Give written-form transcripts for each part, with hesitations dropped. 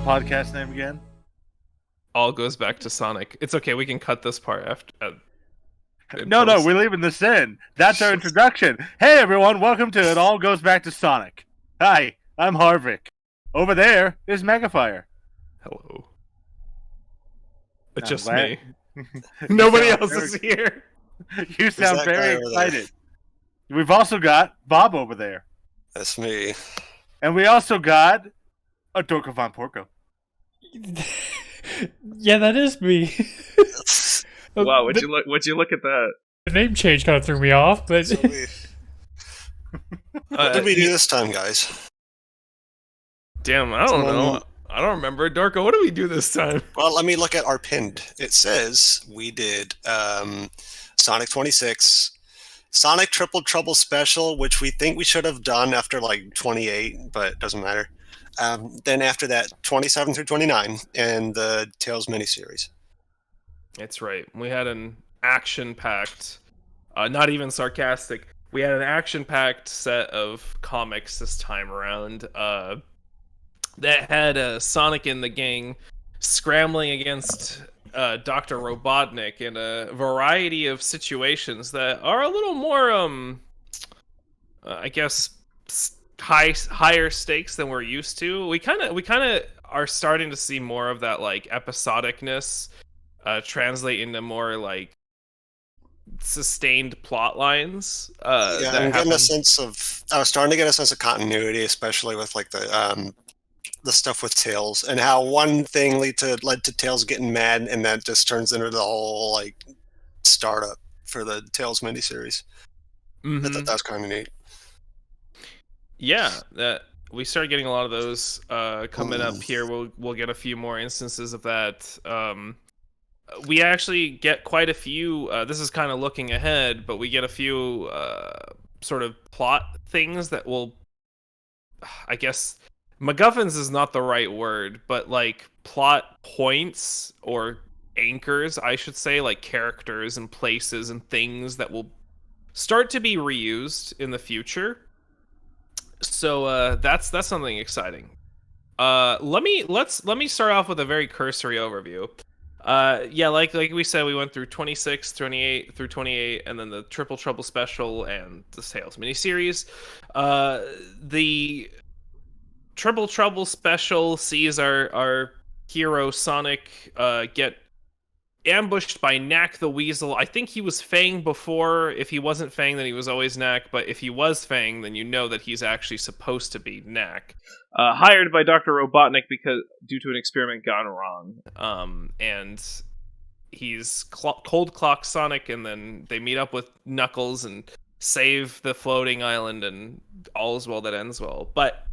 podcast name again? All goes back to Sonic. It's okay. We can cut this part after. No, we're leaving this in. That's our introduction. Hey, everyone. Welcome to It All Goes Back to Sonic. Hi, I'm Harvek. Over there is MegaFire. Hello. It's just glad- me. Nobody else is here. You sound very excited. We've also got Bob over there. That's me. And we also got a Dorka Von Porco. Yeah, that is me. Wow, would you look at that? The name change kind of threw me off, but What did we do this time, guys? Damn, I don't know. I don't remember. Dorka, what did we do this time? Well, let me look at our pinned. It says we did Sonic 26, Sonic Triple Trouble Special, which we think we should have done after like 28, but it doesn't matter. Then after that, 27 through 29, and the Tales miniseries. That's right. We had an action-packed, not even sarcastic, we had an action-packed set of comics this time around that had Sonic and the gang scrambling against Dr. Robotnik in a variety of situations that are a little more, I guess, higher stakes than we're used to. We kind of are starting to see more of that like episodicness translate into more like sustained plot lines. Yeah, I'm getting a sense of. I was starting to get a sense of continuity, especially with like the stuff with Tails and how one thing led to Tails getting mad, and that just turns into the whole like startup for the Tails miniseries. Mm-hmm. I thought that was kind of neat. Yeah, that we started getting a lot of those coming up here. We'll get a few more instances of that. We actually get quite a few. This is kind of looking ahead, but we get a few sort of plot things that will, I guess, MacGuffins is not the right word, but like plot points or anchors, I should say, like characters and places and things that will start to be reused in the future. So that's something exciting. Let me start off with a very cursory overview. Yeah, like we said, we went through 26, 28 through 28, and then the Triple Trouble Special and the Tales miniseries. The Triple Trouble Special sees our hero Sonic get ambushed by Nack the Weasel. I think he was Fang before. If he wasn't Fang, then he was always Nack. But if he was Fang, then you know that he's actually supposed to be Nack. Hired by Dr. Robotnik due to an experiment gone wrong. And he's cold clock Sonic, and then they meet up with Knuckles and save the floating island, and all is well that ends well. But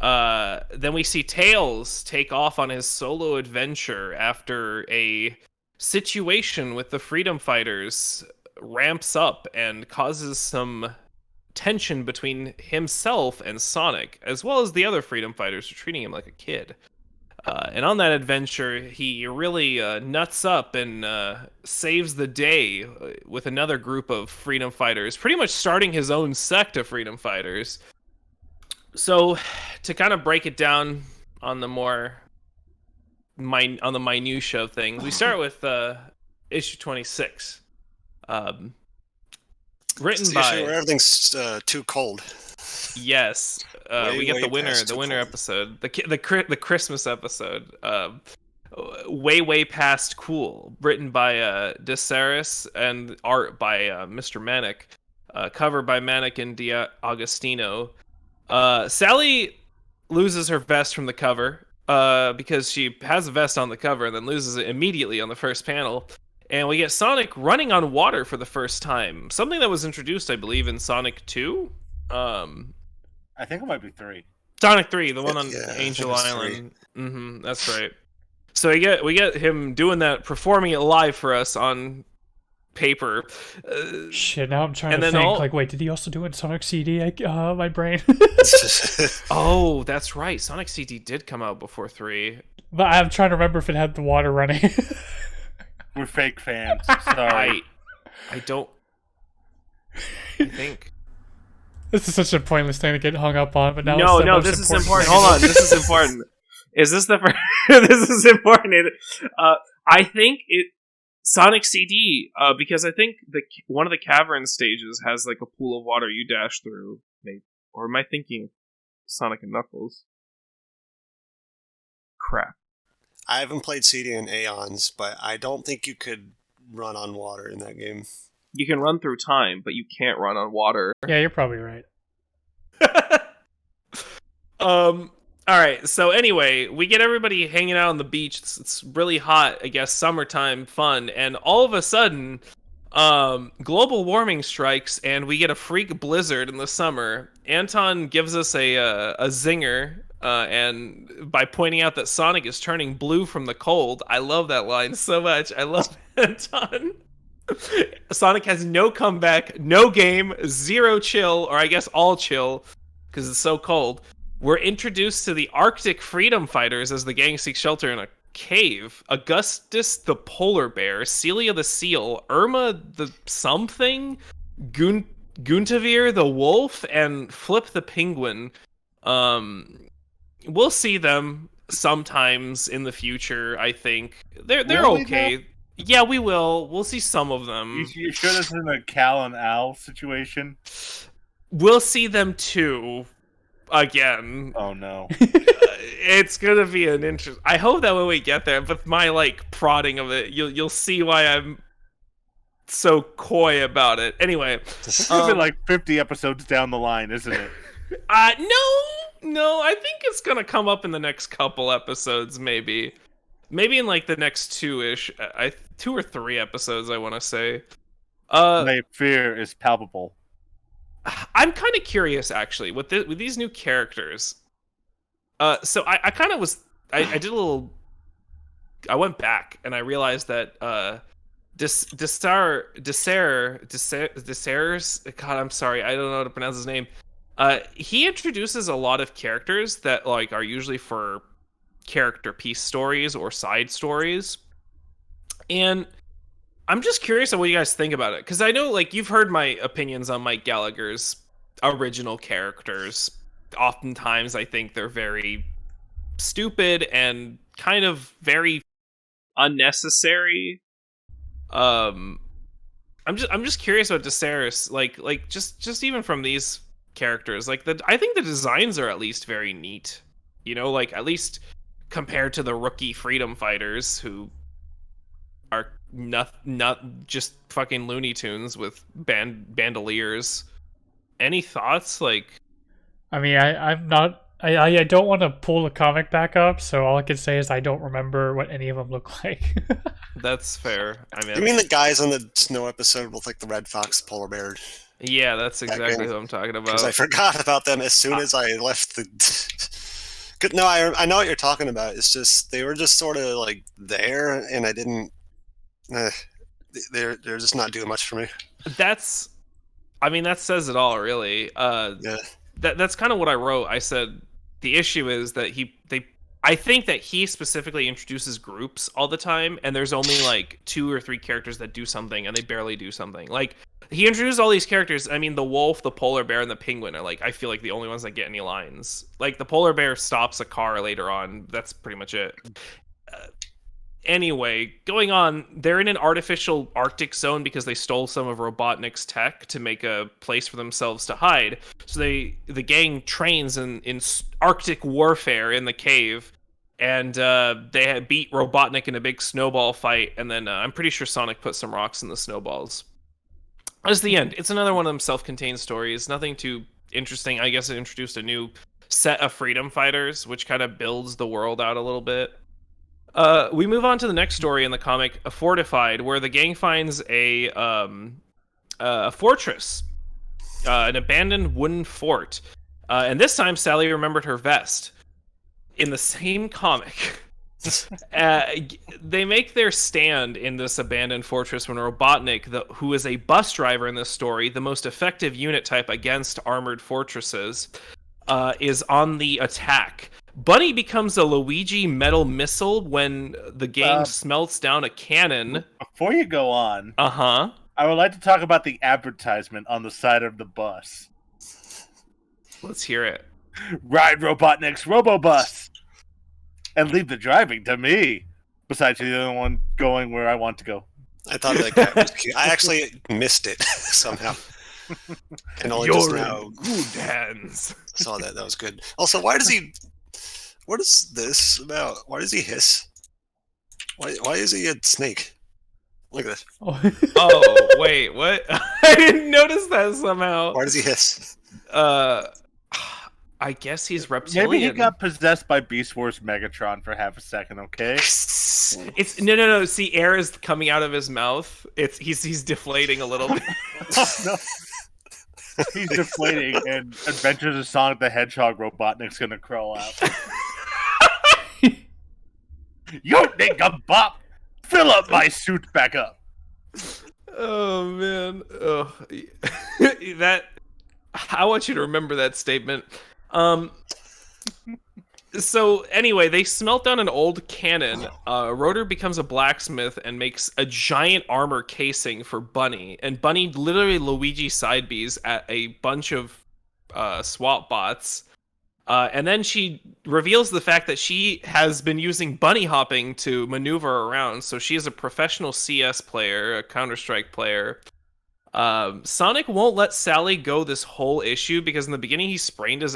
then we see Tails take off on his solo adventure after a situation with the Freedom Fighters ramps up and causes some tension between himself and Sonic, as well as the other Freedom Fighters who are treating him like a kid. And on that adventure, he really nuts up and saves the day with another group of Freedom Fighters, pretty much starting his own sect of Freedom Fighters. So, to kind of break it down on the more on the minutia of things, we start with issue 26, written by where everything's too cold. Yes, we get the winter episode, the Christmas episode, way past cool, written by DeSaris and art by Mr. Manic, cover by Manic and D'Agostino. Sally loses her vest from the cover because she has a vest on the cover and then loses it immediately on the first panel. And we get Sonic running on water for the first time. Something that was introduced, I believe, in Sonic 2. I think it might be 3. Sonic 3, the one on Angel Island. Mm-hmm, that's right. So we get him doing that, performing it live for us on paper. Shit, now I'm trying to think, wait, did he also do it in Sonic CD? My brain. Oh, that's right. Sonic CD did come out before 3. But I'm trying to remember if it had the water running. We're fake fans. Sorry. I don't... I think... This is such a pointless thing to get hung up on, but now No, this is important. Hold on, this is important. Is this the first? This is important. I think Sonic CD, because I think one of the cavern stages has like a pool of water you dash through. Maybe, or am I thinking Sonic and Knuckles? Crap. I haven't played CD in aeons, but I don't think you could run on water in that game. You can run through time, but you can't run on water. Yeah, you're probably right. Alright, so anyway, we get everybody hanging out on the beach. It's really hot, I guess, summertime fun, and all of a sudden, global warming strikes, and we get a freak blizzard in the summer. Anton gives us a zinger, and by pointing out that Sonic is turning blue from the cold. I love that line so much. I love Anton. Sonic has no comeback, no game, zero chill, or I guess all chill, because it's so cold. We're introduced to the Arctic freedom fighters as the gang seeks shelter in a cave. Augustus the polar bear, Celia the seal, Irma the something, Guntavir the wolf, and Flip the penguin. We'll see them sometimes in the future, I think. They're okay. Yeah, we will. We'll see some of them. You sure this isn't a Cal and Al situation? We'll see them too. Again. Oh no. It's gonna be an interest. I hope that when we get there, with my like prodding of it, you'll see why I'm so coy about it. Anyway, this has been like 50 episodes down the line, isn't it? No. I think it's gonna come up in the next couple episodes, maybe in like the next 2 or 3 episodes. I want to say. My fear is palpable. I'm kind of curious, actually, with these new characters. So I kind of was... I did a little... I went back, and I realized that Desairs... God, I'm sorry, I don't know how to pronounce his name. He introduces a lot of characters that like are usually for character piece stories or side stories. And... I'm just curious on what you guys think about it, because I know, like, you've heard my opinions on Mike Gallagher's original characters. Oftentimes, I think they're very stupid and kind of very unnecessary. I'm just curious about Desairs, like just even from these characters, like I think the designs are at least very neat. You know, like at least compared to the rookie freedom fighters who are not just fucking Looney Tunes with bandoliers. Any thoughts? Like, I mean, I'm not. I don't want to pull the comic back up, so all I can say is I don't remember what any of them look like. That's fair. I mean, you mean the guys on the snow episode with like the red fox polar bear? Yeah, that's exactly what I'm talking about. Because I forgot about them as soon as I left the. No, I know what you're talking about. It's just they were just sort of like there, and I didn't. They're just not doing much for me. That says it all, really. Yeah. That's kind of what I wrote. I said the issue is that I think that he specifically introduces groups all the time, and there's only like 2 or 3 characters that do something, and they barely do something. Like he introduced all these characters. I mean, the wolf, the polar bear, and the penguin are like I feel like the only ones that get any lines. Like the polar bear stops a car later on. That's pretty much it. Anyway, going on, they're in an artificial Arctic zone because they stole some of Robotnik's tech to make a place for themselves to hide. So the gang trains in Arctic warfare in the cave, and they had beat Robotnik in a big snowball fight, and then I'm pretty sure Sonic put some rocks in the snowballs. That's the end. It's another one of them self-contained stories. Nothing too interesting. I guess it introduced a new set of freedom fighters, which kind of builds the world out a little bit. We move on to the next story in the comic, A Fortified, where the gang finds a fortress, an abandoned wooden fort. And this time, Sally remembered her vest. In the same comic, they make their stand in this abandoned fortress when Robotnik, who is a bus driver in this story, the most effective unit type against armored fortresses, is on the attack. Bunny becomes a Luigi metal missile when the gang smelts down a cannon. Before you go on, I would like to talk about the advertisement on the side of the bus. Let's hear it. Ride Robotnik's Robobus. and leave the driving to me. Besides, you're the only one going where I want to go. I thought that was cute. I actually missed it somehow. And only just now good hands. saw that. That was good. Also, why does he... What is this about? Why does he hiss? Why is he a snake? Look at this. Oh, wait, what? I didn't notice that somehow. Why does he hiss? I guess he's reptilian. Maybe he got possessed by Beast Wars Megatron for half a second, okay? It's no. See, air is coming out of his mouth. He's deflating a little bit. No. He's deflating, and Adventures of Sonic the Hedgehog Robotnik's gonna crawl out. You think a bop? Fill up my suit back up. Oh man. Oh, that. I want you to remember that statement. So anyway, they smelt down an old cannon. Rotor becomes a blacksmith and makes a giant armor casing for Bunny. And Bunny literally Luigi side Bs at a bunch of swap bots. And then she reveals the fact that she has been using bunny hopping to maneuver around. So she is a professional CS player, a Counter-Strike player. Sonic won't let Sally go this whole issue because in the beginning he sprained his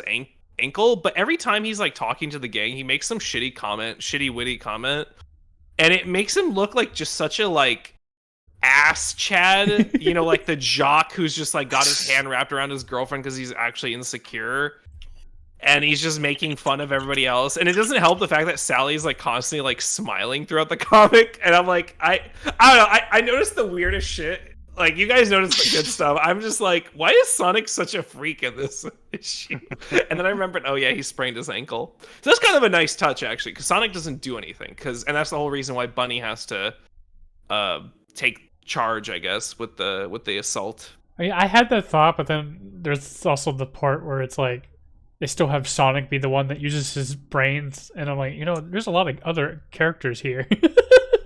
ankle, but every time he's like talking to the gang, he makes some shitty witty comment, and it makes him look like just such a like ass Chad, you know, like the jock who's just like got his hand wrapped around his girlfriend because he's actually insecure. And he's just making fun of everybody else. And it doesn't help the fact that Sally's like constantly like smiling throughout the comic. And I'm like, I don't know, I noticed the weirdest shit. Like, you guys noticed the good stuff. I'm just like, why is Sonic such a freak in this issue? And then I remembered, oh yeah, he sprained his ankle. So that's kind of a nice touch, actually, because Sonic doesn't do anything. And that's the whole reason why Bunny has to take charge, I guess, with the assault. I mean, I had that thought, but then there's also the part where it's like, they still have Sonic be the one that uses his brains, and I'm like, you know, there's a lot of other characters here.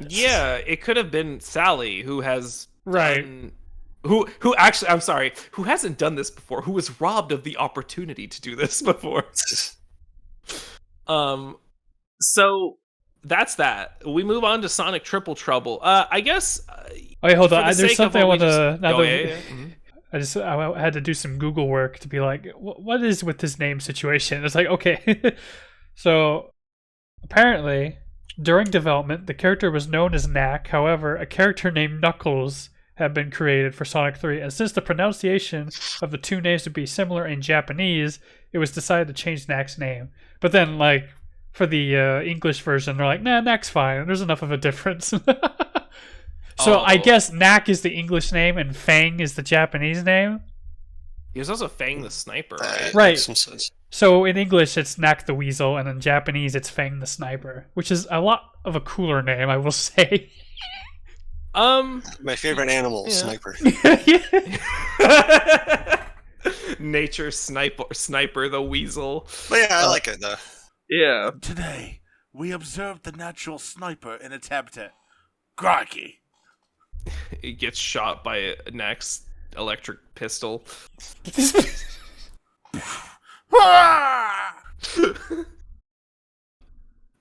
Yeah, it could have been Sally, who has who actually, I'm sorry, who hasn't done this before, who was robbed of the opportunity to do this before. So that's that. We move on to Sonic Triple Trouble. I guess. Wait, hold on. There's something I want to. Mm-hmm. I had to do some Google work to be like, what is with this name situation? It's like, okay. So, apparently, during development, the character was known as Nack. However, a character named Knuckles had been created for Sonic 3. And since the pronunciation of the two names would be similar in Japanese, it was decided to change Nack's name. But then, like, for the English version, they're like, nah, Nack's fine. There's enough of a difference. So I guess Nack is the English name and Fang is the Japanese name. He was also Fang the Sniper, right? Right. Some sense. So in English it's Nack the Weasel, and in Japanese it's Fang the Sniper, which is a lot of a cooler name, I will say. My favorite animal, Sniper. Nature Sniper the Weasel. But yeah, I like it though. Yeah. Today, we observed the natural sniper in its habitat. Groggy. He gets shot by a Nack's electric pistol.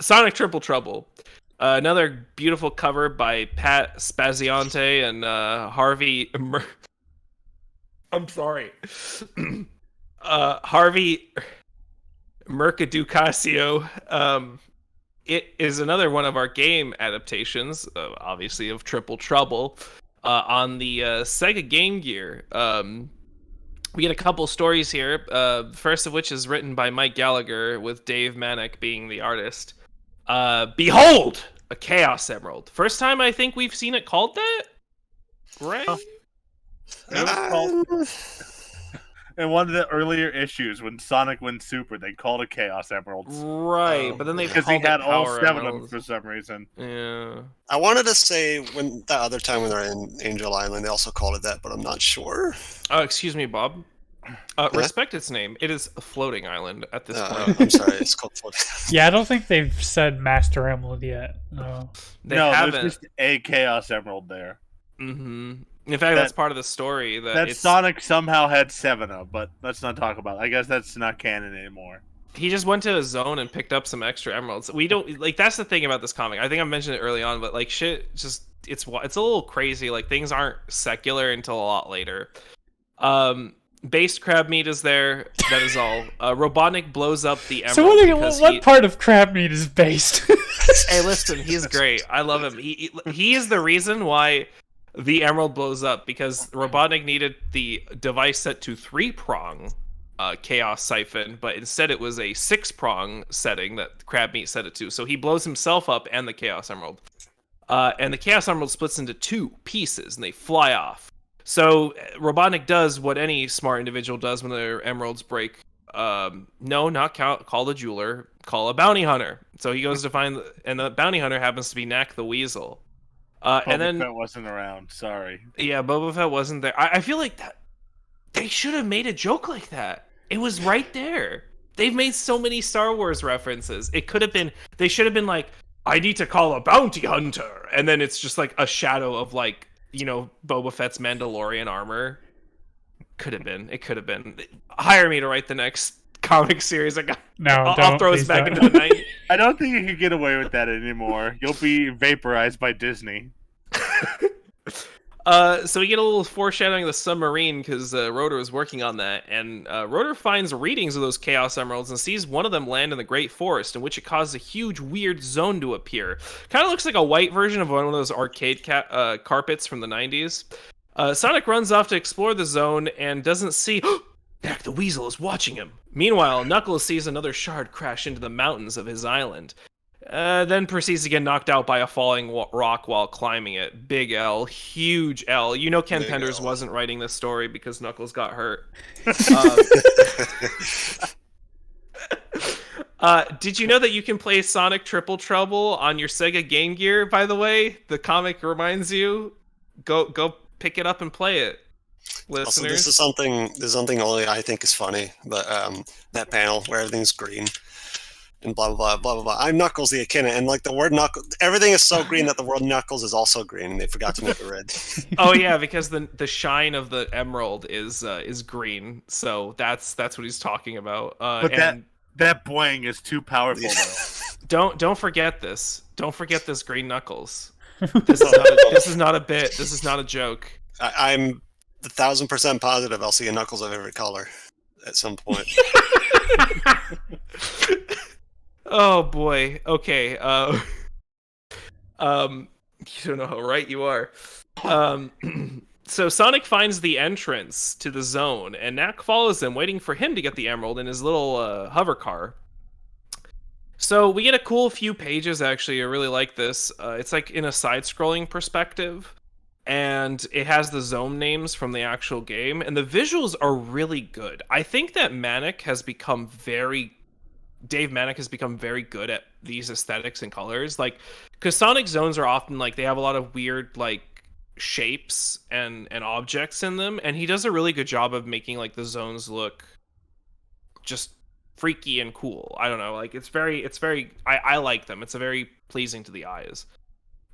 Sonic Triple Trouble. Another beautiful cover by Pat Spaziante and Harvey. I'm sorry. Harvey Mercaducasio. It is another one of our game adaptations, obviously, of Triple Trouble, on the Sega Game Gear. We get a couple stories here, first of which is written by Mike Gallagher, with Dave Manick being the artist. Behold! A Chaos Emerald. First time I think we've seen it called that? Right? In one of the earlier issues, when Sonic went Super, they called it Chaos Emeralds. Right, but then they because he had all 7 of them for some reason. Yeah. I wanted to say when that other time when they're in Angel Island, they also called it that, but I'm not sure. Oh, excuse me, Bob. Respect its name. It is a floating island at this point. I'm sorry, it's called floating. Yeah, I don't think they've said Master Emerald yet. No, haven't. There's just a Chaos Emerald there. Mm-hmm. In fact, that's part of the story. That Sonic somehow had 7 of, but let's not talk about it. I guess that's not canon anymore. He just went to a zone and picked up some extra emeralds. We don't like that's the thing about this comic. I think I mentioned it early on, but like shit, just it's a little crazy. Like things aren't secular until a lot later. Based crab meat is there. That is all. Robotnik blows up the emerald. So what part of crab meat is based? Hey, listen, he's great. I love him. He is the reason why the emerald blows up, because Robotnik needed the device set to 3-prong chaos siphon, but instead it was a 6-prong setting that crab meat set it to. So he blows himself up and the chaos emerald. And the chaos emerald splits into 2 pieces and they fly off. So Robotnik does what any smart individual does when their emeralds break. No, not call the jeweler, call a bounty hunter. So he goes to find, and the bounty hunter happens to be Nack the Weasel. And then Boba Fett wasn't around. Sorry. Yeah, Boba Fett wasn't there. I feel like that they should have made a joke like that. It was right there. They've made so many Star Wars references. It could have been. They should have been like, I need to call a bounty hunter, and then it's just like a shadow of like, you know, Boba Fett's Mandalorian armor. Could have been. It could have been. Hire me to write the next comic series. I'll throw us back into the night. I don't think you can get away with that anymore. You'll be vaporized by Disney. So we get a little foreshadowing of the submarine because Rotor is working on that, and Rotor finds readings of those Chaos Emeralds and sees one of them land in the Great Forest, in which it caused a huge weird zone to appear. Kind of looks like a white version of one of those arcade carpets from the 90s. Sonic runs off to explore the zone and doesn't see... Nack the Weasel is watching him. Meanwhile, Knuckles sees another shard crash into the mountains of his island. Then proceeds to get knocked out by a falling rock while climbing it. Big L, huge L. You know Ken Big Penders L. wasn't writing this story because Knuckles got hurt. Did you know that you can play Sonic Triple Trouble on your Sega Game Gear, by the way? The comic reminds you. Go pick it up and play it, listeners. Also, this is something only I think is funny, but that panel where everything's green. And blah, blah, blah, blah, blah, blah. I'm Knuckles the Echidna, and like the word Knuckles, everything is so green that the word Knuckles is also green, and they forgot to make it red. Oh yeah, because the shine of the emerald is green, so that's what he's talking about. But that boing is too powerful. Don't forget this. Don't forget this green Knuckles. This is not a bit. This is not a joke. I'm 1,000% positive I'll see a Knuckles of every color at some point. Oh boy. Okay. You don't know how right you are. So Sonic finds the entrance to the zone, and Nack follows him, waiting for him to get the emerald in his little hover car. So we get a cool few pages, actually. I really like this. It's like in a side-scrolling perspective, and it has the zone names from the actual game, and the visuals are really good. I think that Dave Manick has become very good at these aesthetics and colors, like, because Sonic zones are often like they have a lot of weird like shapes and objects in them, and he does a really good job of making like the zones look just freaky and cool. I don't know, like it's very I like them. It's a very pleasing to the eyes.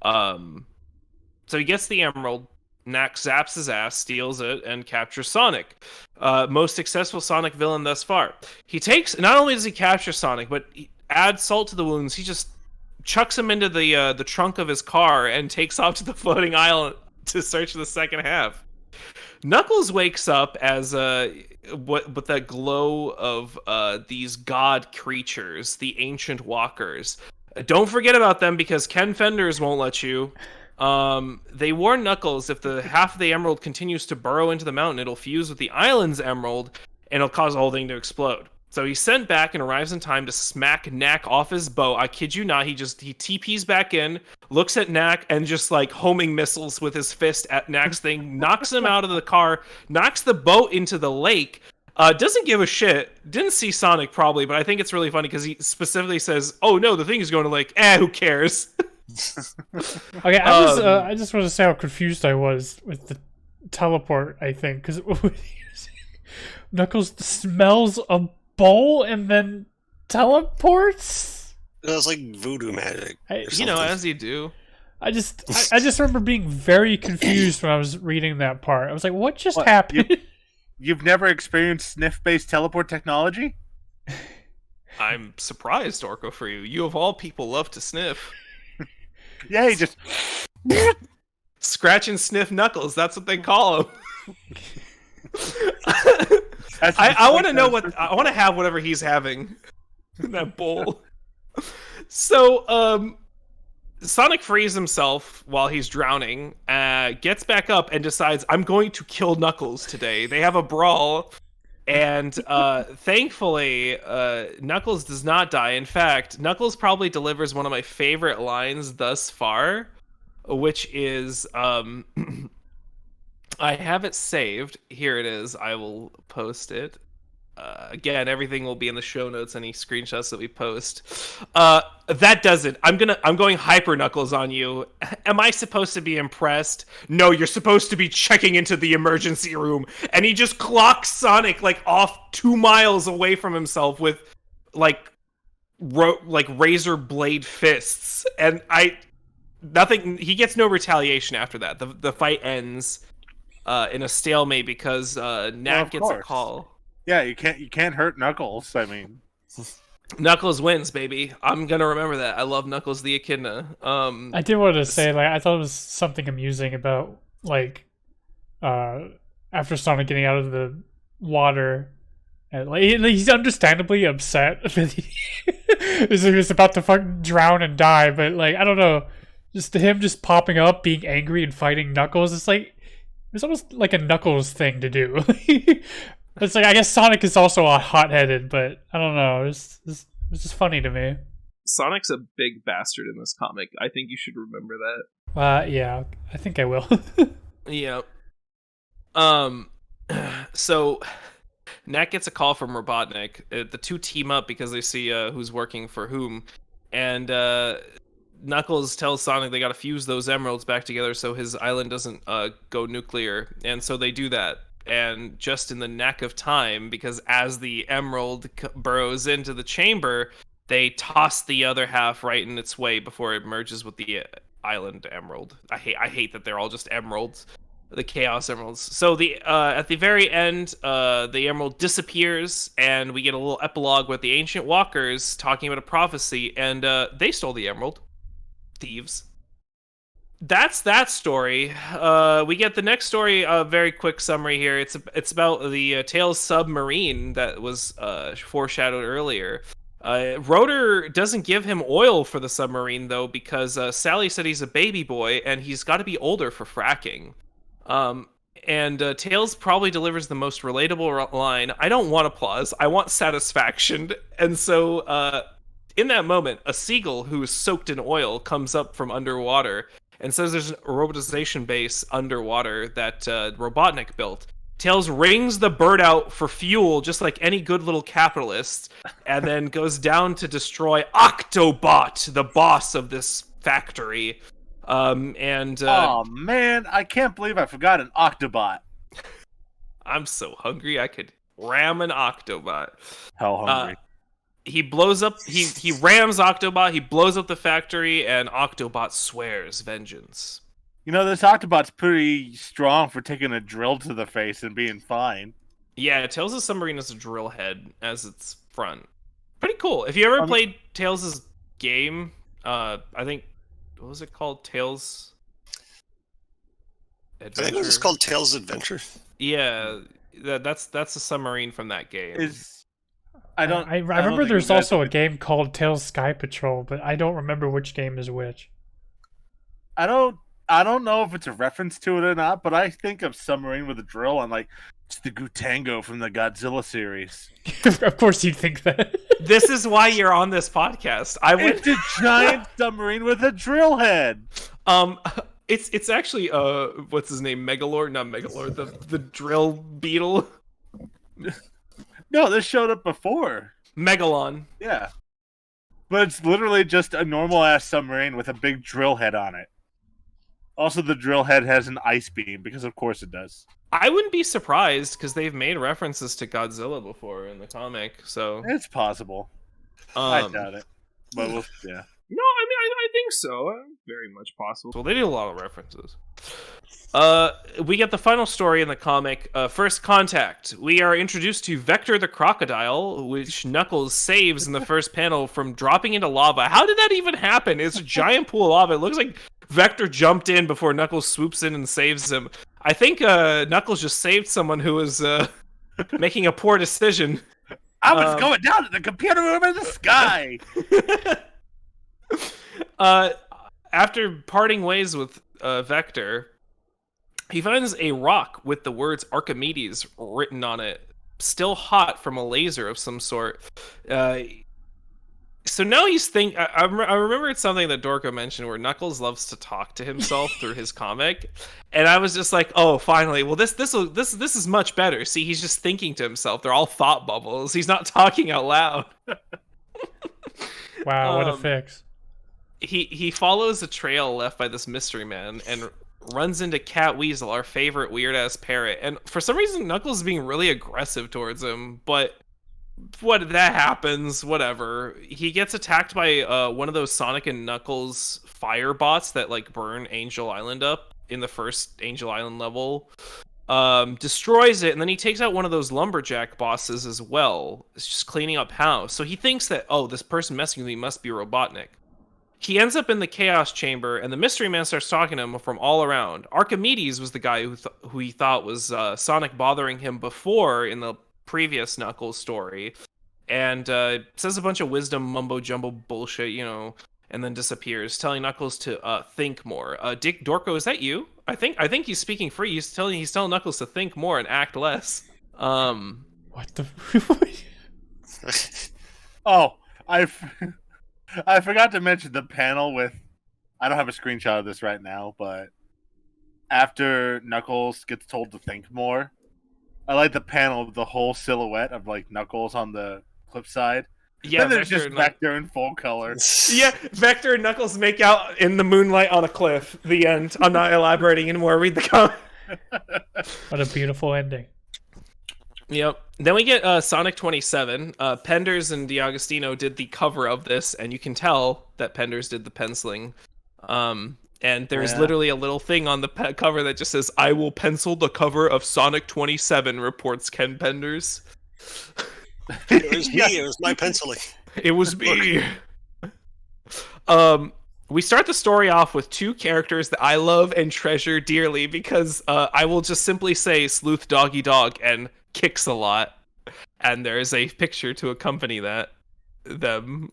So he gets the emerald. Nack zaps his ass, steals it, and captures Sonic. Most successful Sonic villain thus far. Not only does he capture Sonic, but he adds salt to the wounds. He just chucks him into the trunk of his car and takes off to the floating island to search for the second half. Knuckles wakes up as with that glow of these god creatures, the ancient walkers. Don't forget about them because Ken Fenders won't let you. They warn Knuckles if the half of the emerald continues to burrow into the mountain, it'll fuse with the island's emerald and it'll cause the whole thing to explode. So he's sent back and arrives in time to smack Nack off his boat. I kid you not, he TPs back in, looks at Nack, and just like homing missiles with his fist at Nack's thing, knocks him out of the car, knocks the boat into the lake. Doesn't give a shit. Didn't see Sonic probably, but I think it's really funny because he specifically says, "Oh no, the thing is going to lake." Who cares? Okay, I just want to say how confused I was with the teleport. I think because Knuckles smells a bowl and then teleports. It was like voodoo magic. As you do. I just remember being very confused when I was reading that part. I was like, "What just happened?" You've never experienced sniff-based teleport technology? I'm surprised, Orko, for you. You of all people love to sniff. Yeah, he just Scratch and sniff Knuckles. That's what they call him. I want to know I want to have whatever he's having in that bowl. So, Sonic frees himself while he's drowning, gets back up and decides, I'm going to kill Knuckles today. They have a brawl, and thankfully, Knuckles does not die. In fact, Knuckles probably delivers one of my favorite lines thus far, which is, I have it saved. Here it is. I will post it. Again, everything will be in the show notes, any screenshots that we post. That does it. I'm going hyper Knuckles on you. Am I supposed to be impressed? No, you're supposed to be checking into the emergency room. And he just clocks Sonic like off 2 miles away from himself with like razor blade fists. And he gets no retaliation after that. The fight ends in a stalemate because Nack gets a call. Yeah, you can't hurt Knuckles. I mean, Knuckles wins, baby. I'm gonna remember that. I love Knuckles the Echidna. I did want to say, like, I thought it was something amusing about, like, after Sonic getting out of the water, and like he's understandably upset that he's about to fucking drown and die. But like, I don't know, just him just popping up, being angry, and fighting Knuckles. It's almost like a Knuckles thing to do. It's like, I guess Sonic is also hot-headed, but I don't know. It's just funny to me. Sonic's a big bastard in this comic. I think you should remember that. Yeah, I think I will. Yeah. So Nack gets a call from Robotnik. The two team up because they see who's working for whom, and Knuckles tells Sonic they gotta fuse those emeralds back together so his island doesn't go nuclear, and so they do that. And just in the neck of time, because as the emerald burrows into the chamber, they toss the other half right in its way before it merges with the island emerald. I hate that they're all just emeralds, the Chaos Emeralds. So at the very end, the emerald disappears, and we get a little epilogue with the ancient walkers talking about a prophecy, and they stole the emerald. Thieves. That's that story. We get the next story. A very quick summary here. It's about the Tails submarine that was foreshadowed earlier. Rotor doesn't give him oil for the submarine though, because Sally said he's a baby boy and he's got to be older for fracking. And Tails probably delivers the most relatable line. I don't want applause. I want satisfaction. And so in that moment, a seagull who is soaked in oil comes up from underwater and says there's a robotization base underwater that Robotnik built. Tails wrings the bird out for fuel, just like any good little capitalist, and then goes down to destroy Octobot, the boss of this factory. Oh man, I can't believe I forgot an Octobot. I'm so hungry I could ram an Octobot. How hungry? He blows up. He rams Octobot. He blows up the factory, and Octobot swears vengeance. You know, this Octobot's pretty strong for taking a drill to the face and being fine. Yeah, Tails' submarine has a drill head as its front. Pretty cool. If you ever played Tails' game, I think, what was it called? Tails Adventure? I think it was called Tails Adventure. Yeah, that's a submarine from that game. I remember there's also a game called Tails Sky Patrol, but I don't remember which game is which. I don't know if it's a reference to it or not, but I think of submarine with a drill and like it's the Gutango from the Godzilla series. Of course you'd think that. This is why you're on this podcast. It's a giant submarine with a drill head. It's actually what's his name? Megalord, not Megalord, the drill beetle. No, this showed up before. Megalon. Yeah. But it's literally just a normal-ass submarine with a big drill head on it. Also, the drill head has an ice beam, because of course it does. I wouldn't be surprised, because they've made references to Godzilla before in the comic, so... It's possible. I doubt it. But yeah. No, I mean, I think so. Very much possible. Well, they did a lot of references. We get the final story in the comic, First Contact. We are introduced to Vector the Crocodile, which Knuckles saves in the first panel from dropping into lava. How did that even happen? It's a giant pool of lava. It looks like Vector jumped in before Knuckles swoops in and saves him. I think Knuckles just saved someone who was making a poor decision. I was going down to the computer room in the sky! After parting ways with Vector, he finds a rock with the words Archimedes written on it, still hot from a laser of some sort. So now he's thinking. I remember it's something that Dorko mentioned where Knuckles loves to talk to himself through his comic, and I was just like, oh, finally. Well, this is much better. See, he's just thinking to himself. They're all thought bubbles. He's not talking out loud. Wow, what a fix. He follows a trail left by this mystery man and runs into Cat Weasel, our favorite weird-ass parrot. And for some reason, Knuckles is being really aggressive towards him, but that happens, whatever. He gets attacked by one of those Sonic and Knuckles fire bots that, like, burn Angel Island up in the first Angel Island level. Destroys it, and then he takes out one of those lumberjack bosses as well. It's just cleaning up house. So he thinks that, oh, this person messing with me must be Robotnik. He ends up in the Chaos Chamber, and the Mystery Man starts talking to him from all around. Archimedes was the guy who he thought was Sonic bothering him before in the previous Knuckles story, and says a bunch of wisdom mumbo-jumbo bullshit, and then disappears, telling Knuckles to think more. Dick Dorko, is that you? I think he's speaking free. He's telling Knuckles to think more and act less. What the... Oh, I forgot to mention the panel with... I don't have a screenshot of this right now, but after Knuckles gets told to think more, I like the panel of the whole silhouette of, like, Knuckles on the clip side. Yeah, and there's just Vector in full color. Yeah, Vector and Knuckles make out in the moonlight on a cliff. The end. I'm not elaborating anymore. Read the comic. What a beautiful ending. Yep. Then we get Sonic 27. Penders and D'Agostino did the cover of this, and you can tell that Penders did the penciling. And there's literally a little thing on the cover that just says, "I will pencil the cover of Sonic 27, reports Ken Penders." It was me. It was my penciling. It was me. We start the story off with two characters that I love and treasure dearly because I will just simply say Sleuth Dawgy-Dawg and Kicks-a-lot, and there is a picture to accompany them.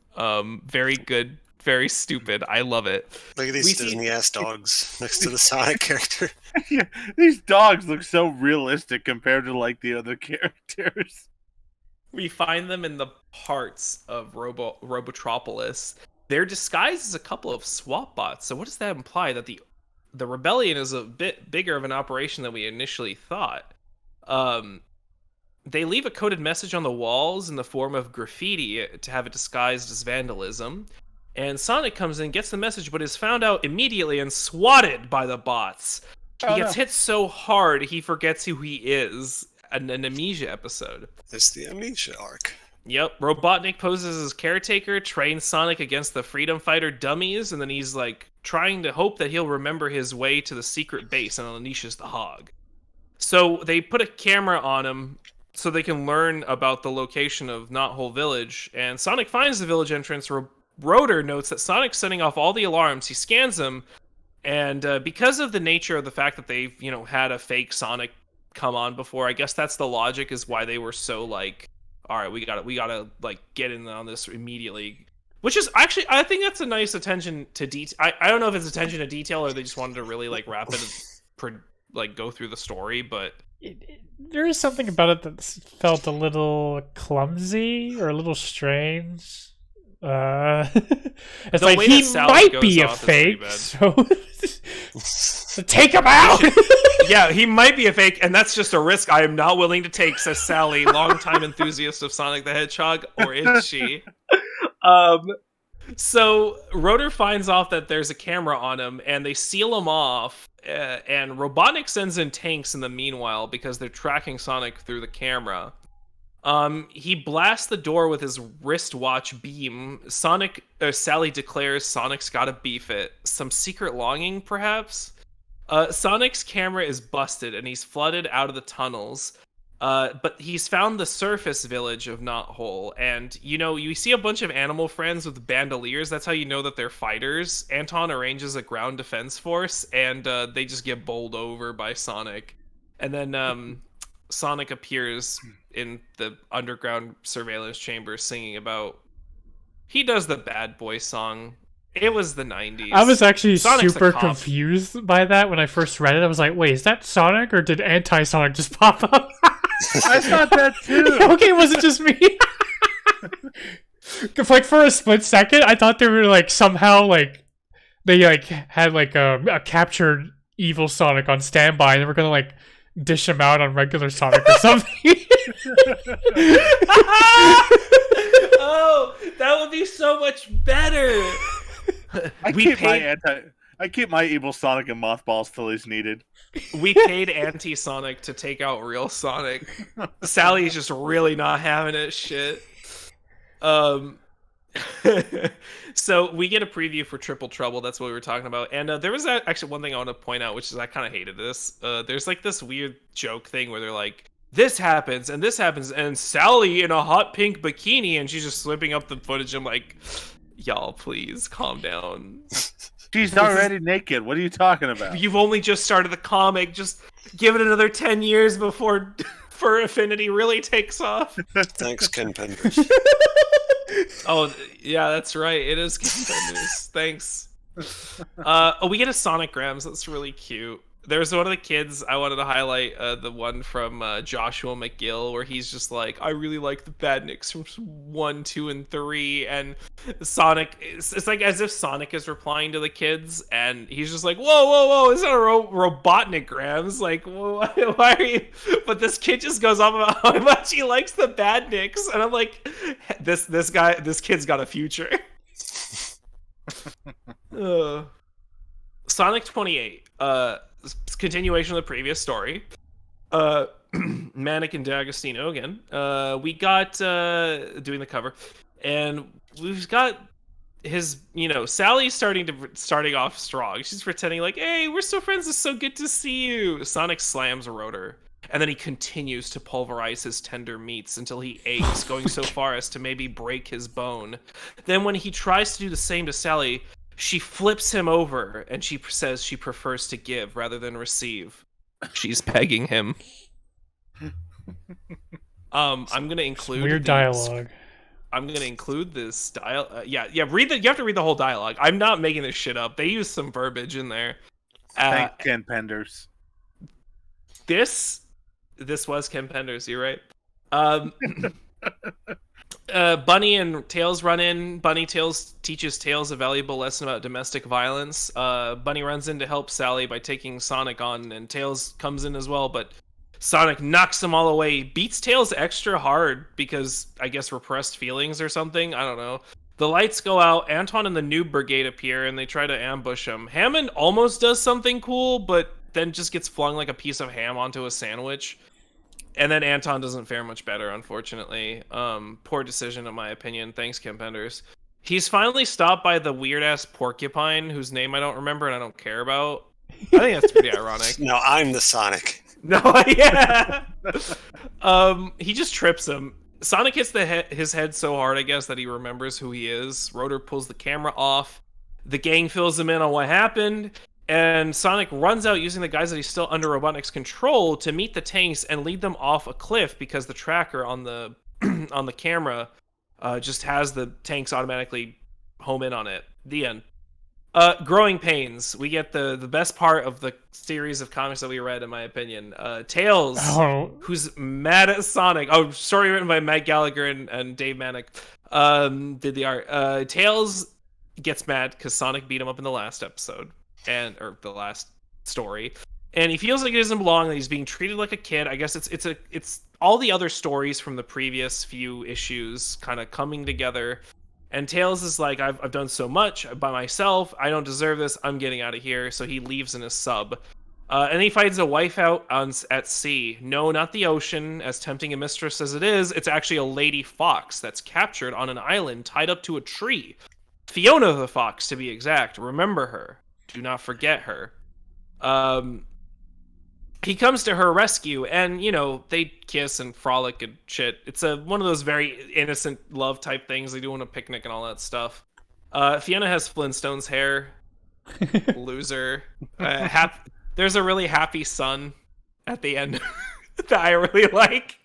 Very good, very stupid. I love it. Look at these Disney-ass dogs next to the Sonic character. Yeah, these dogs look so realistic compared to, like, the other characters. We find them in the parts of Robotropolis. They're disguised as a couple of swap bots. So what does that imply? That the rebellion is a bit bigger of an operation than we initially thought. They leave a coded message on the walls in the form of graffiti to have it disguised as vandalism. And Sonic comes in, gets the message, but is found out immediately and swatted by the bots. He gets hit so hard, he forgets who he is. An amnesia episode. It's the amnesia arc. Yep. Robotnik poses as caretaker, trains Sonic against the Freedom Fighter dummies, and then he's like trying to hope that he'll remember his way to the secret base and unleashes the hog. So they put a camera on him so they can learn about the location of Knothole Village, and Sonic finds the village entrance. Rotor notes that Sonic's setting off all the alarms. He scans them, and because of the nature of the fact that they've, had a fake Sonic come on before, I guess that's the logic is why they were so like, all right, we gotta like get in on this immediately, which is actually, I think that's a nice attention to detail. I don't know if it's attention to detail or they just wanted to really like like go through the story, but there is something about it that felt a little clumsy or a little strange. It's like he might be a fake, so take him out. Yeah, he might be a fake, and that's just a risk I am not willing to take, says Sally, longtime enthusiast of Sonic the Hedgehog, or is she? So Rotor finds off that there's a camera on him, and they seal him off, and Robotnik sends in tanks in the meanwhile because they're tracking Sonic through the camera. He blasts the door with his wristwatch beam. Sally declares Sonic's gotta beef it. Some secret longing, perhaps? Sonic's camera is busted and he's flooded out of the tunnels. But he's found the surface village of Knothole, and you see a bunch of animal friends with bandoliers. That's how you know that they're fighters. Anton arranges a ground defense force, and they just get bowled over by Sonic. And then Sonic appears in the underground surveillance chamber singing about. He does the bad boy song. It was the 90s. I was actually Sonic's super confused by that when I first read it. I was like, wait, is that Sonic or did Anti-Sonic just pop up? I thought that too. Okay, was it just me? Like for a split second, I thought they were like somehow like they like had like a captured evil Sonic on standby, and they were gonna like dish him out on regular Sonic or something. Oh, that would be so much better. I keep my evil Sonic in mothballs till he's needed. We paid Anti-Sonic to take out real Sonic. Sally's just really not having it. Shit. So we get a preview for Triple Trouble. That's what we were talking about. And there was actually one thing I want to point out, which is I kind of hated this. There's like this weird joke thing where they're like, this happens, and Sally in a hot pink bikini, and she's just slipping up the footage. I'm like, y'all, please calm down. She's already naked. What are you talking about? You've only just started the comic. Just give it another 10 years before Fur Affinity really takes off. Thanks, Ken Penders. Oh, yeah, that's right. It is Ken Penders. Thanks. We get a Sonicgrams. That's really cute. There's one of the kids I wanted to highlight, the one from Joshua McGill, where he's just like, I really like the Badniks from 1, 2, and 3, and Sonic, it's like as if Sonic is replying to the kids, and he's just like, whoa, is that a Robotnikgrams? Like, why are you? But this kid just goes off about how much he likes the Badniks, and I'm like, this kid's got a future. Sonic 28, continuation of the previous story. Manic and D'Agostino again. We got doing the cover, and we've got his, Sally's starting off strong. She's pretending like, hey, we're still friends, it's so good to see you. Sonic slams a rotor, and then he continues to pulverize his tender meats until he aches, going so far as to maybe break his bone. Then when he tries to do the same to Sally, she flips him over, and she says she prefers to give rather than receive. She's pegging him. I'm gonna include weird dialogue. I'm gonna include this dialogue. Yeah. You have to read the whole dialogue. I'm not making this shit up. They use some verbiage in there. Thank Ken Penders. This was Ken Penders. You're right. Bunny and Tails run in. Tails teaches Tails a valuable lesson about domestic violence. Bunny runs in to help Sally by taking Sonic on, and Tails comes in as well, but Sonic knocks them all away. Beats Tails extra hard because, I guess, repressed feelings or something. I don't know. The lights go out. Anton and the Noob Brigade appear, and they try to ambush him. Hammond almost does something cool, but then just gets flung like a piece of ham onto a sandwich. And then Anton doesn't fare much better, unfortunately. Poor decision, in my opinion. Thanks, Kim Penders. He's finally stopped by the weird-ass porcupine, whose name I don't remember and I don't care about. I think that's pretty ironic. No, I'm the Sonic. No, yeah. He just trips him. Sonic hits his head so hard, I guess, that he remembers who he is. Rotor pulls the camera off. The gang fills him in on what happened. And Sonic runs out using the guys that he's still under Robotnik's control to meet the tanks and lead them off a cliff because the tracker on the on the camera just has the tanks automatically home in on it. The end. Growing pains. We get the best part of the series of comics that we read, in my opinion. Tails, who's mad at Sonic. Oh, story written by Matt Gallagher and Dave Manick did the art. Tails gets mad because Sonic beat him up in the last episode. Or the last story, and he feels like he doesn't belong, that he's being treated like a kid. I guess it's all the other stories from the previous few issues kind of coming together, and Tails is like, I've done so much by myself, I don't deserve this, I'm getting out of here. So he leaves in his sub, and he finds a wife out at sea. No, not the ocean, as tempting a mistress as it is. It's actually a lady fox that's captured on an island tied up to a tree. Fiona the fox, to be exact. Remember her. Do not forget her. He comes to her rescue, and they kiss and frolic and shit. It's one of those very innocent love type things they do on a picnic and all that stuff. Fiona has Flintstone's hair. Loser. There's a really happy sun at the end that I really like.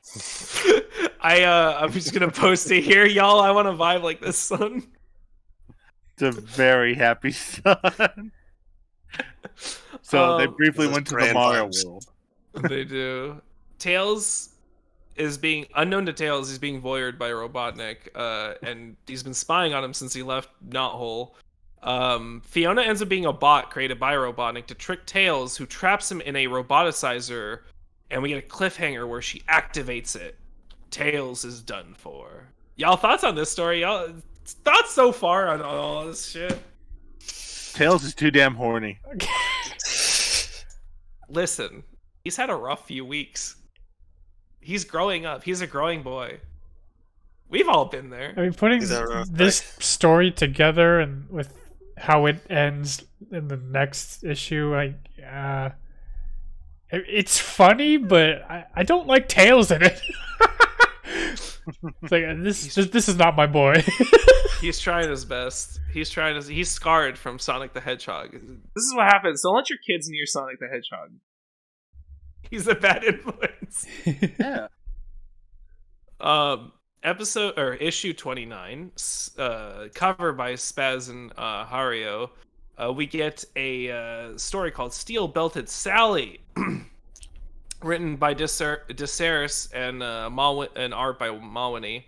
I'm just gonna post it here, y'all. I want to vibe like this sun. It's a very happy sun. So they briefly went to the Mario world. They do. Tails is being unknown to Tails. He's being voyeured by Robotnik, and he's been spying on him since he left Knothole. Fiona ends up being a bot created by Robotnik to trick Tails, who traps him in a roboticizer, and we get a cliffhanger where she activates it. Tails is done for. Y'all thoughts on this story? Y'all thoughts so far on all this shit? Tails is too damn horny. Listen, he's had a rough few weeks. He's growing up. He's a growing boy. We've all been there. I mean, putting this story together and with how it ends in the next issue, it's funny, but I don't like Tails in it. It's like this is not my boy. He's trying his best. He's scarred from Sonic the Hedgehog. This is what happens. Don't let your kids near Sonic the Hedgehog. He's a bad influence. Yeah. Issue 29, cover by Spaz and Hario. We get a story called Steel Belted Sally, written by Desaris and and art by Malwini.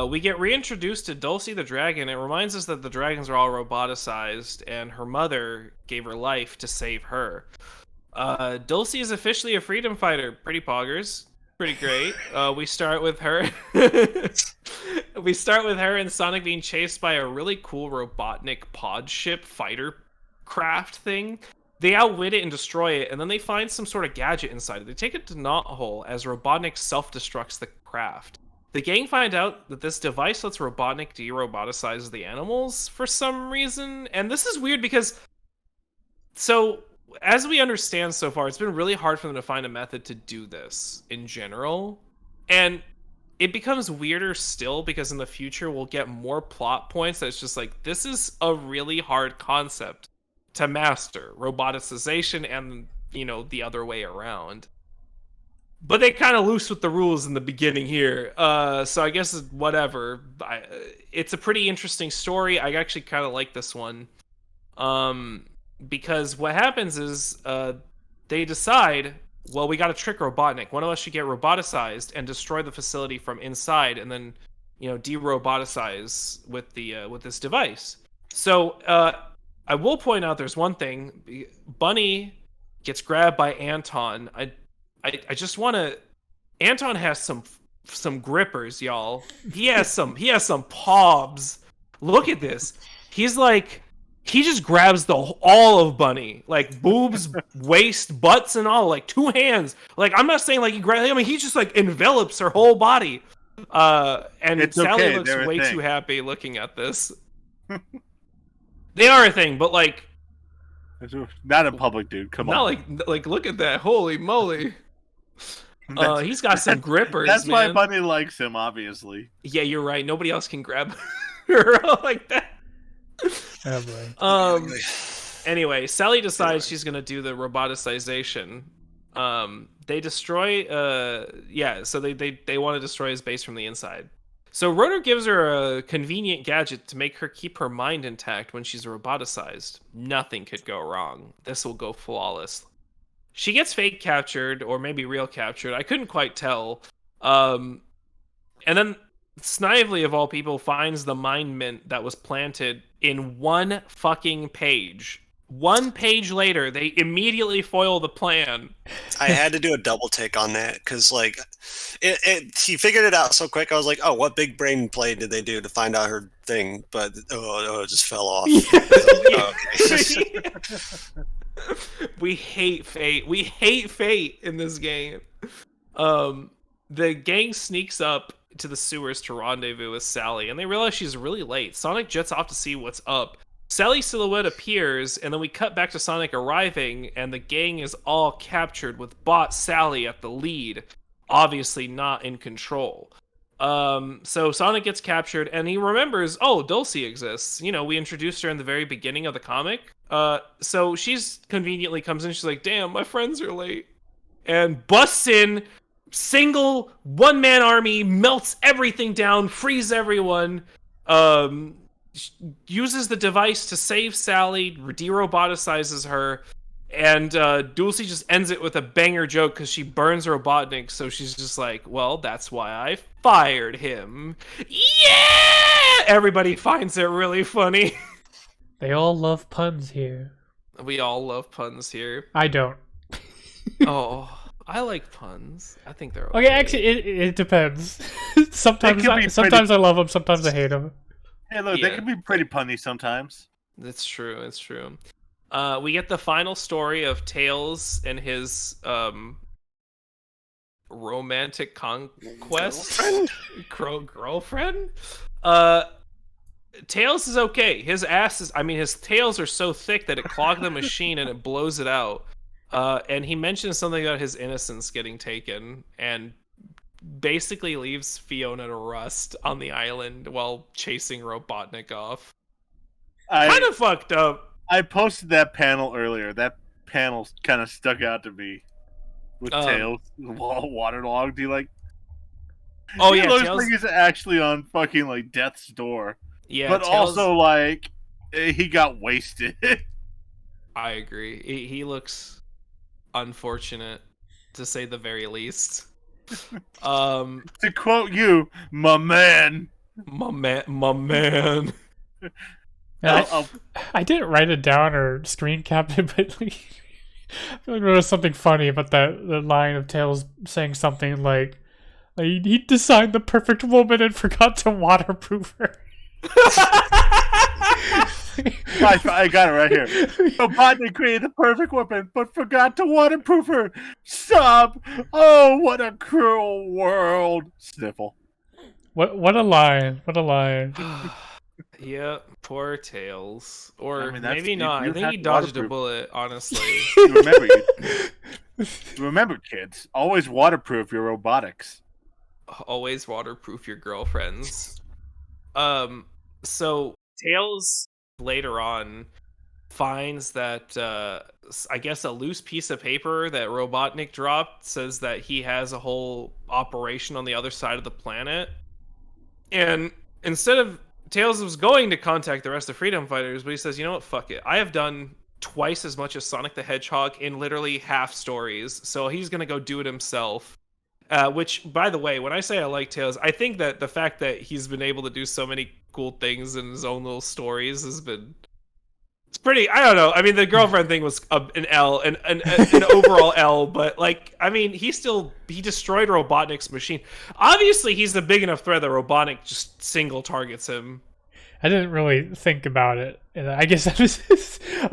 We get reintroduced to Dulcie the Dragon. It reminds us that the dragons are all roboticized, and her mother gave her life to save her. Dulcie is officially a freedom fighter. Pretty poggers. Pretty great. We start with her. We start with her and Sonic being chased by a really cool Robotnik pod ship fighter craft thing. They outwit it and destroy it, and then they find some sort of gadget inside it. They take it to Knothole as Robotnik self-destructs the craft. The gang find out that this device lets Robotnik de-roboticize the animals for some reason, and this is weird because... So, as we understand so far, it's been really hard for them to find a method to do this in general, and it becomes weirder still because in the future we'll get more plot points that's just like, this is a really hard concept to master, roboticization and, the other way around. But they kind of loose with the rules in the beginning here, so I guess whatever. It's a pretty interesting story. I actually kind of like this one. Because what happens is they decide, well, we got to trick Robotnik. One of us should get roboticized and destroy the facility from inside, and then, de-roboticize with this device. So I will point out there's one thing. Bunny gets grabbed by Anton. I just want to. Anton has some grippers, y'all. He has some pobs. Look at this. He's like. He just grabs all of Bunny, like boobs, waist, butts, and all, like 2 hands. Like, I'm not saying like he grabs. I mean, he just like envelops her whole body. And Sally looks way too happy looking at this. They are a thing, but like, not in public, dude. Come on. Not like look at that. Holy moly. He's got some grippers. That's man. why Bunny likes him, obviously. Yeah, you're right. Nobody else can grab her like that. Oh boy. Anyway, Sally decides she's gonna do the roboticization. They destroy. So they want to destroy his base from the inside. So Rotor gives her a convenient gadget to make her keep her mind intact when she's roboticized. Nothing could go wrong. This will go flawless. She gets fake captured, or maybe real captured. I couldn't quite tell. And then Snively, of all people, finds the mind mint that was planted in one fucking page. 1 page later, they immediately foil the plan. I had to do a double take on that because, like, he figured it out so quick. I was like, "Oh, what big brain play did they do to find out her thing?" But it just fell off. We hate fate. We hate fate in this game. The gang sneaks up to the sewers to rendezvous with Sally, and they realize she's really late. Sonic jets off to see what's up. Sally's silhouette appears, and then we cut back to Sonic arriving, and the gang is all captured with bot Sally at the lead, obviously not in control. So Sonic gets captured, and he remembers, oh, Dulcie exists. You know, we introduced her in the very beginning of the comic. So she's conveniently comes in, she's like, damn, my friends are late. And busts in, single, one-man army, melts everything down, frees everyone, uses the device to save Sally, de-roboticizes her, and Dulcie just ends it with a banger joke because she burns Robotnik, so she's just like, well, that's why I fired him. Yeah! Everybody finds it really funny. They all love puns here. We all love puns here. I don't. Oh, I like puns. I think they're Okay, actually, it depends. Sometimes I love them, sometimes I hate them. Hey, look, they can be pretty punny sometimes. That's true. It's true. We get the final story of Tails and his romantic conquest girlfriend. Tails is okay. His tails are so thick that it clogged the machine and it blows it out. And he mentions something about his innocence getting taken, and basically leaves Fiona to rust on the island while chasing Robotnik off. Kind of fucked up. I posted that panel earlier. That panel kind of stuck out to me. With Tails waterlogged. He looks like he's actually on fucking like death's door. Yeah, but Tails... also like he got wasted. I agree. He looks unfortunate, to say the very least. To quote you, my man. I didn't write it down or screen cap it, but like, I feel like there was something funny about the line of Tails saying something like he designed the perfect woman and forgot to waterproof her. I got it right here. Robotnik created the perfect weapon, but forgot to waterproof her. Stop! Oh, what a cruel world! Sniffle. What a line! What a line! Yeah, poor Tails. Or maybe not. I think he dodged a bullet, honestly. Remember, kids, always waterproof your robotics. Always waterproof your girlfriends. So Tails later on finds that I guess a loose piece of paper that Robotnik dropped says that he has a whole operation on the other side of the planet. And instead of Tails was going to contact the rest of Freedom Fighters, but he says, you know what, fuck it. I have done twice as much as Sonic the Hedgehog in literally half stories, so he's going to go do it himself. Which, by the way, when I say I like Tails, I think that the fact that he's been able to do so many cool things in his own little stories has been... It's pretty... I don't know. I mean, the girlfriend thing was an L, an overall L, but, like, I mean, he destroyed Robotnik's machine. Obviously, he's the big enough threat that Robotnik just single targets him. I didn't really think about it. And I guess I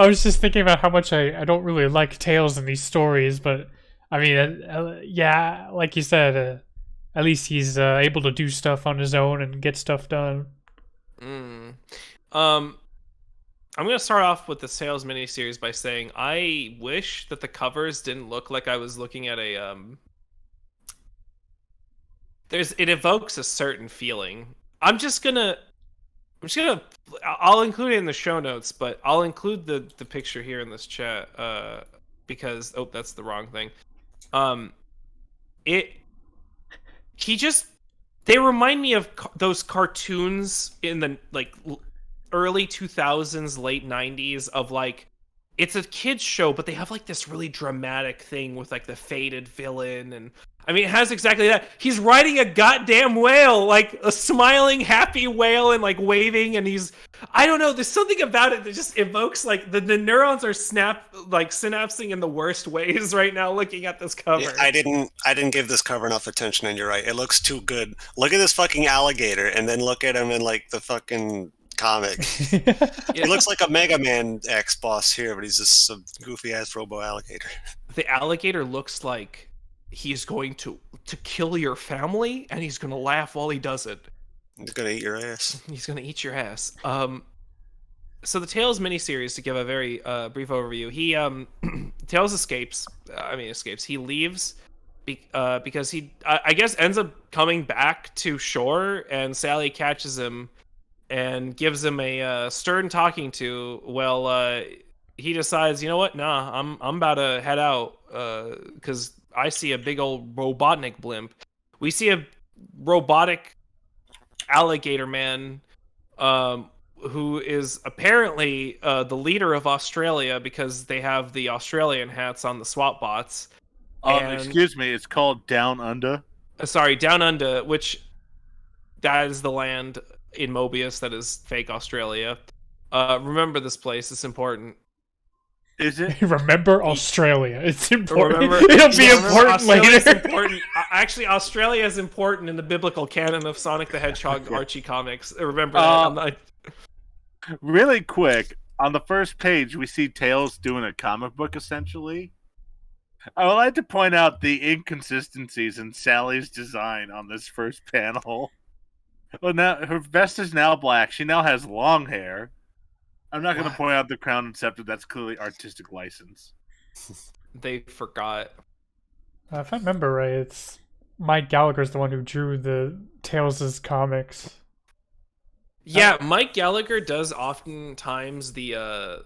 was just thinking about how much I don't really like Tails in these stories, but... I mean, yeah, like you said, at least he's able to do stuff on his own and get stuff done. I'm going to start off with the Tails miniseries by saying I wish that the covers didn't look like I was looking at a... It evokes a certain feeling. I'll include it in the show notes, but I'll include the picture here in this chat because... Oh, that's the wrong thing. They remind me of those cartoons in the like early 2000s, late 90s of like, it's a kid's show, but they have like this really dramatic thing with like the faded villain. And I mean, it has exactly that. He's riding a goddamn whale, like a smiling, happy whale and like waving. And I don't know, there's something about it that just evokes like the neurons are synapsing in the worst ways right now looking at this cover. Yeah, I didn't give this cover enough attention, and you're right. It looks too good. Look at this fucking alligator and then look at him in like the fucking comic. He looks like a Mega Man X boss here, but he's just some goofy ass robo alligator. The alligator looks like he's going to kill your family, and he's going to laugh while he does it. He's going to eat your ass. He's going to eat your ass. so the Tails miniseries, to give a very brief overview, he Tails escapes. He leaves because he I guess ends up coming back to shore, and Sally catches him and gives him a stern talking to. Well, he decides, you know what? Nah, I'm about to head out because I see a big old Robotnik blimp. We see a robotic alligator man who is apparently the leader of Australia because they have the Australian hats on the swap bots. Excuse me, it's called Downunda. Sorry, Downunda, which that is the land in Mobius that is fake Australia. Remember this place; it's important. Is it? Remember Australia. It's important. Remember, It'll be important later. Important. Actually, Australia is important in the biblical canon of Sonic the Hedgehog Archie comics. Remember that. Really quick, on the first page, we see Tails doing a comic book, essentially. I would like to point out the inconsistencies in Sally's design on this first panel. Well, now her vest is now black. She now has long hair. I'm not going to point out the crown and scepter. That's clearly artistic license. They forgot. If I remember right, it's Mike Gallagher's the one who drew the Tails' comics. Yeah, Mike Gallagher does oftentimes the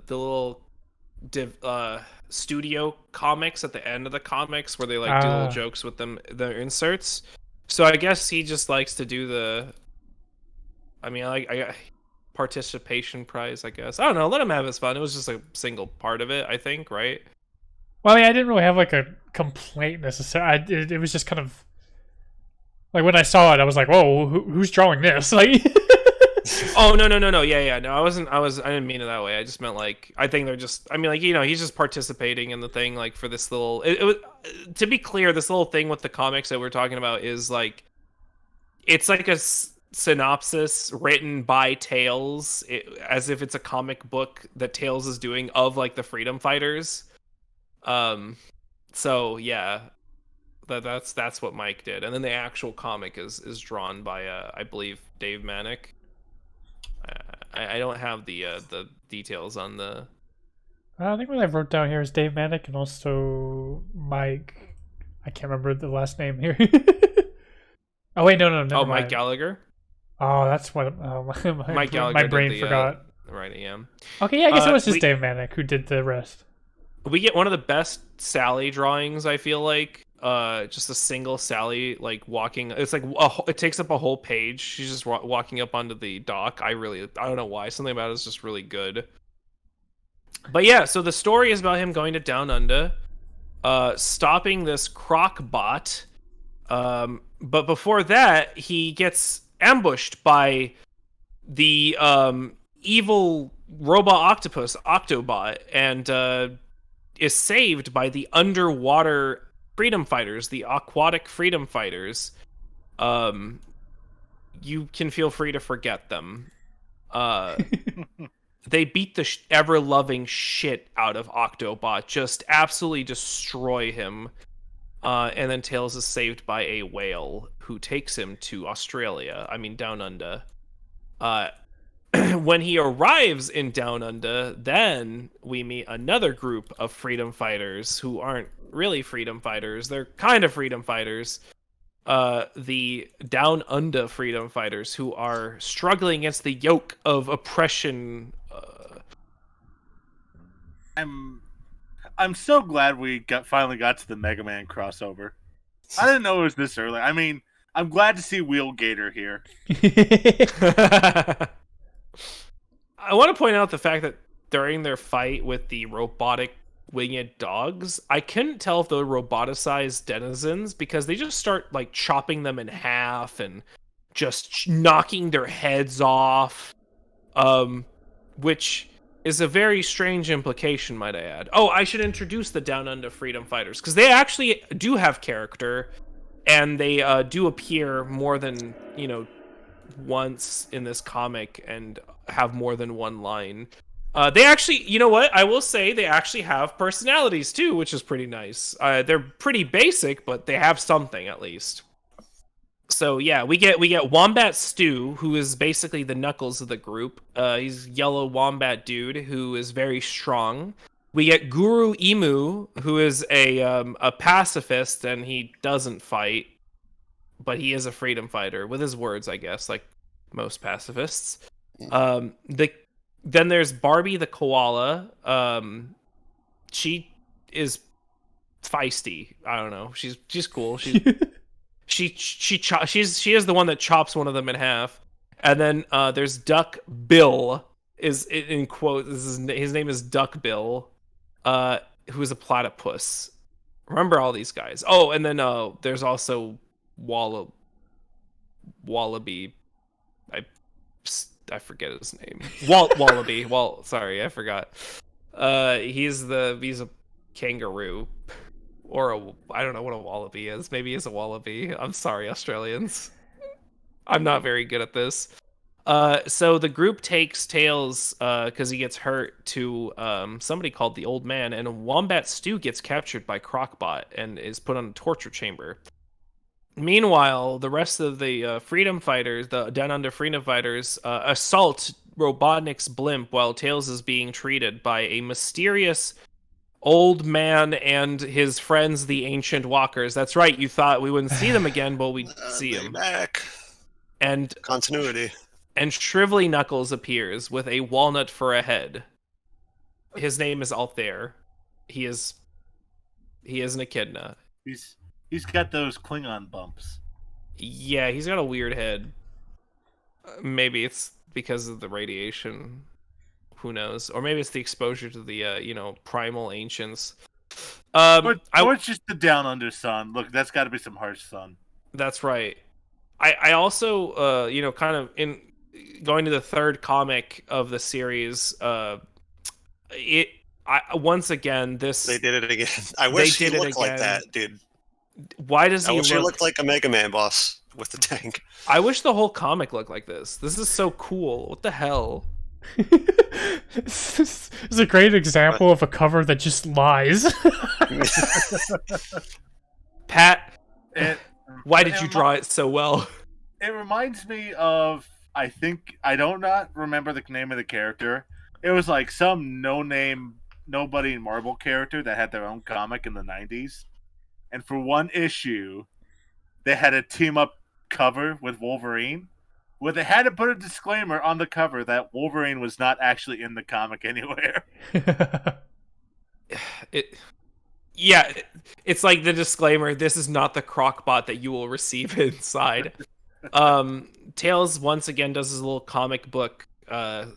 little studio comics at the end of the comics where they like do little jokes with them, their inserts. So I guess he just likes to do the. I mean, I participation prize, I guess. I don't know. Let him have his fun. It was just a single part of it, I think, right? Well, I mean, I didn't really have like a complaint necessarily. It was just kind of like when I saw it, I was like, "Whoa, who's drawing this?" Like. Oh no, yeah, no, I didn't mean it that way. I just meant like, I think they're just, I mean, like, you know, he's just participating in the thing, like, for this little, it was, to be clear, this little thing with the comics that we're talking about is like, it's like a synopsis written by Tails, as if it's a comic book that Tails is doing of like the freedom fighters. So yeah, that's what Mike did, and then the actual comic is drawn by I believe Dave Manick. I don't have the details on the. I think what I wrote down here is Dave Manick and also Mike. I can't remember the last name here. Oh wait, no, never mind. Mike Gallagher. Oh, that's what. Mike Gallagher. My brain forgot. Right, yeah. Okay, yeah, I guess it was just Dave Manick who did the rest. We get one of the best Sally drawings, I feel like. Just a single Sally like walking. It's like it takes up a whole page. She's just walking up onto the dock. I don't know why. Something about it is just really good. But yeah, so the story is about him going to Downunda, stopping this croc bot. But before that, he gets ambushed by the evil robot octopus Octobot, and is saved by the underwater freedom fighters, the aquatic freedom fighters. You can feel free to forget them. They beat the ever-loving shit out of Octobot, just absolutely destroy him. And then Tails is saved by a whale who takes him to Australia. I mean, Downunda. When he arrives in Downunda, then we meet another group of freedom fighters who aren't really freedom fighters. They're kind of freedom fighters. The Downunda freedom fighters who are struggling against the yoke of oppression. I'm so glad we finally got to the Mega Man crossover. I didn't know it was this early. I mean, I'm glad to see Wheelgator here. I want to point out the fact that during their fight with the robotic winged dogs, I couldn't tell if they were roboticized denizens because they just start like chopping them in half and just knocking their heads off, which is a very strange implication, might I add. Oh, I should introduce the Downunda freedom fighters because they actually do have character, and they do appear more than once in this comic and have more than one line. They actually, you know what? I will say they actually have personalities too, which is pretty nice. They're pretty basic, but they have something at least. So yeah, we get Wombat Stew, who is basically the Knuckles of the group. He's yellow wombat dude who is very strong. We get Guru Emu, who is a pacifist and he doesn't fight, but he is a freedom fighter with his words, I guess, like most pacifists. Then there's Barbie the koala. She is feisty. I don't know. She's cool. She is the one that chops one of them in half. And then there's Duck Bill, is in quote. His name is Duck Bill, who is a platypus. Remember all these guys. Oh, and then there's also Wallaby. I forget his name. Wallaby. Sorry, I forgot. He's a kangaroo. Or I don't know what a wallaby is. Maybe he's a wallaby. I'm sorry, Australians. I'm not very good at this. So the group takes Tails because he gets hurt to somebody called the Old Man, and Wombat Stew gets captured by Crocbot and is put on a torture chamber. Meanwhile, the rest of the freedom fighters, the Down Under freedom fighters, assault Robotnik's blimp while Tails is being treated by a mysterious old man and his friends, the Ancient Walkers. That's right, you thought we wouldn't see them again, but we see them. Back. And Continuity. And Shrivelly Knuckles appears with a walnut for a head. His name is Altair. He is an echidna. He's got those Klingon bumps. Yeah, he's got a weird head. Maybe it's because of the radiation. Who knows? Or maybe it's the exposure to the primal ancients. Or it's just the Down Under sun. Look, that's got to be some harsh sun. That's right. I also kind of in going to the third comic of the series. Once again this they did it again. I wish he looked like that, dude. Why does he? I wish he looked like a Mega Man boss with the tank. I wish the whole comic looked like this. This is so cool. What the hell? This is a great example of a cover that just lies. Pat, why did you draw it so well? It reminds me of, I don't not remember the name of the character. It was like some no-name, nobody in Marvel character that had their own comic in the 90s. And for one issue, they had a team-up cover with Wolverine, where they had to put a disclaimer on the cover that Wolverine was not actually in the comic anywhere. It's like the disclaimer, this is not the Crocbot that you will receive inside. Tails once again does his little comic book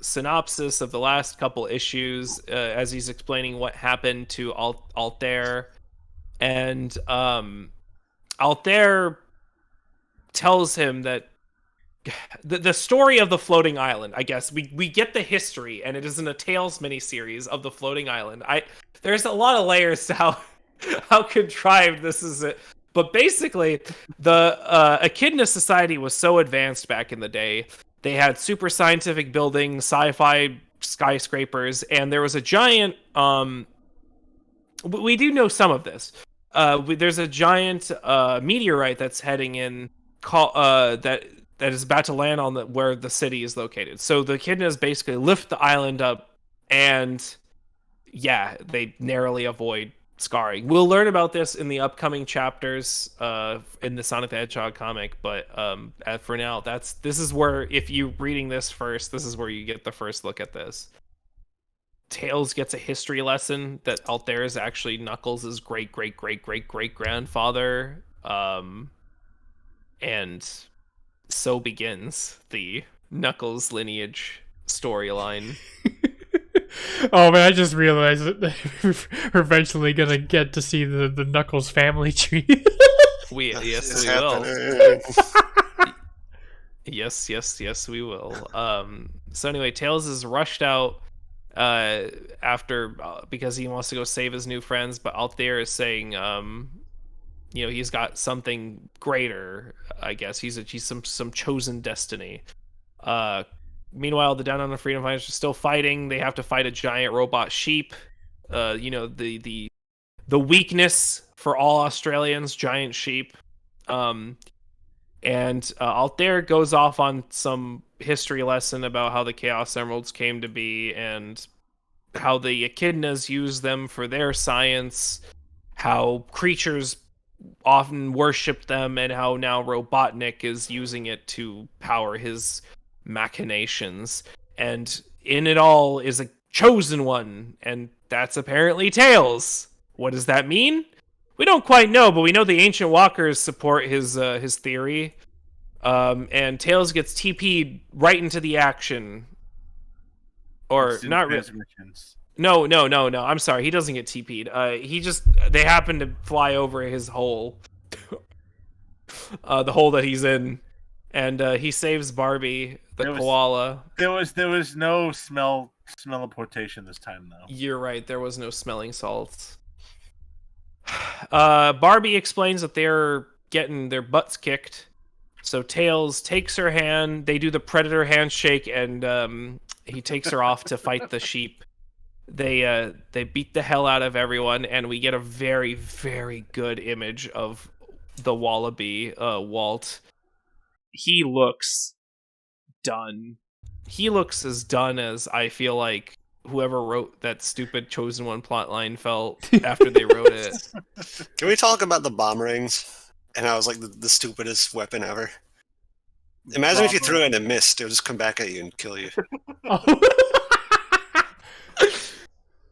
synopsis of the last couple issues as he's explaining what happened to Altair. And Altair tells him that the story of the floating island, I guess we get the history, and it is in a Tales miniseries of the floating island. There's a lot of layers to how contrived this is. But basically, the Echidna Society was so advanced back in the day. They had super scientific buildings, sci-fi skyscrapers, and there was a giant. We do know some of this. There's a giant meteorite that's heading in, that is about to land on where the city is located. So the Echidnas basically lift the island up, and they narrowly avoid scarring. We'll learn about this in the upcoming chapters in the Sonic the Hedgehog comic, but for now, this is where, if you're reading this first, this is where you get the first look at this. Tails gets a history lesson that Altair is actually Knuckles' great-great-great-great-great-grandfather, and so begins the Knuckles lineage storyline. Oh man, I just realized that we're eventually gonna get to see the Knuckles family tree. we will. Yes, we will. So anyway, Tails is rushed out after because he wants to go save his new friends, but Altair is saying he's got something greater. I guess he's some chosen destiny. Meanwhile, the Down Under Freedom Fighters are still fighting. They have to fight a giant robot sheep. The weakness for all Australians, giant sheep. And And Altair goes off on some history lesson about how the Chaos Emeralds came to be and how the echidnas use them for their science, how creatures often worship them, and how now Robotnik is using it to power his machinations. And in it all is a chosen one, and that's apparently Tails. What does that mean? We don't quite know, but we know the Ancient Walkers support his theory. And Tails gets TP'd right into the action. Or not really. No. I'm sorry. He doesn't get TP'd. They happen to fly over his hole. The hole that he's in. And he saves Barbie, koala. There was no smelliportation this time, though. You're right. There was no smelling salts. Barbie explains that they're getting their butts kicked. So Tails takes her hand. They do the Predator handshake, and he takes her off to fight the sheep. They beat the hell out of everyone, and we get a very, very good image of the wallaby, Walt. He looks done. He looks as done as I feel like whoever wrote that stupid Chosen One plotline felt after they wrote it. Can we talk about the bomb rings? And I was like the stupidest weapon ever. Imagine if you threw it and it missed. It would just come back at you and kill you.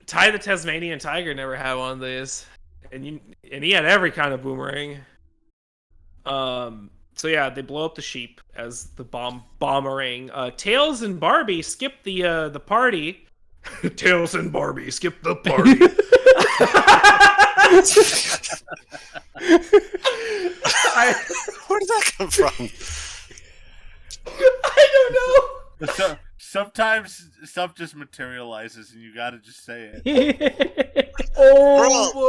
Ty the Tasmanian Tiger never had one of these. And he had every kind of boomerang. So yeah, they blow up the sheep as the bomberang. Tails and Barbie skip the party. Tails and Barbie skip the party. Where did that come from? I don't know. Sometimes stuff just materializes and you gotta just say it.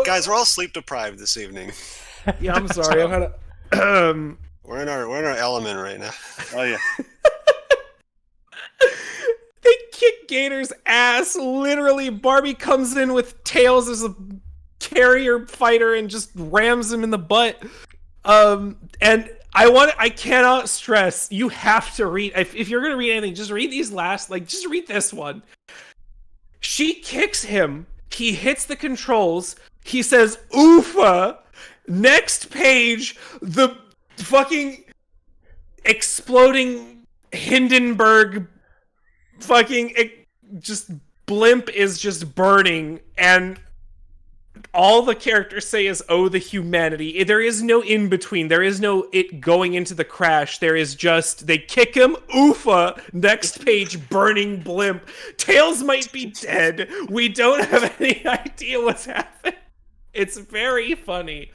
Guys, we're all sleep deprived this evening. Yeah, I'm sorry. I've had a we're in our element right now. Oh yeah. They kick Gator's ass. Literally, Barbie comes in with Tails as a carrier fighter and just rams him in the butt. And I cannot stress, you have to read, if you're gonna read anything, just read these just read this one. She kicks him, he hits the controls, he says, "Oofa!" Next page, the fucking exploding Hindenburg just blimp is just burning, and all the characters say is, "Oh, the humanity." There is no in between. There is no it going into the crash. There is just they kick him, oofa. Next page, burning blimp. Tails might be dead. We don't have any idea what's happened. It's very funny.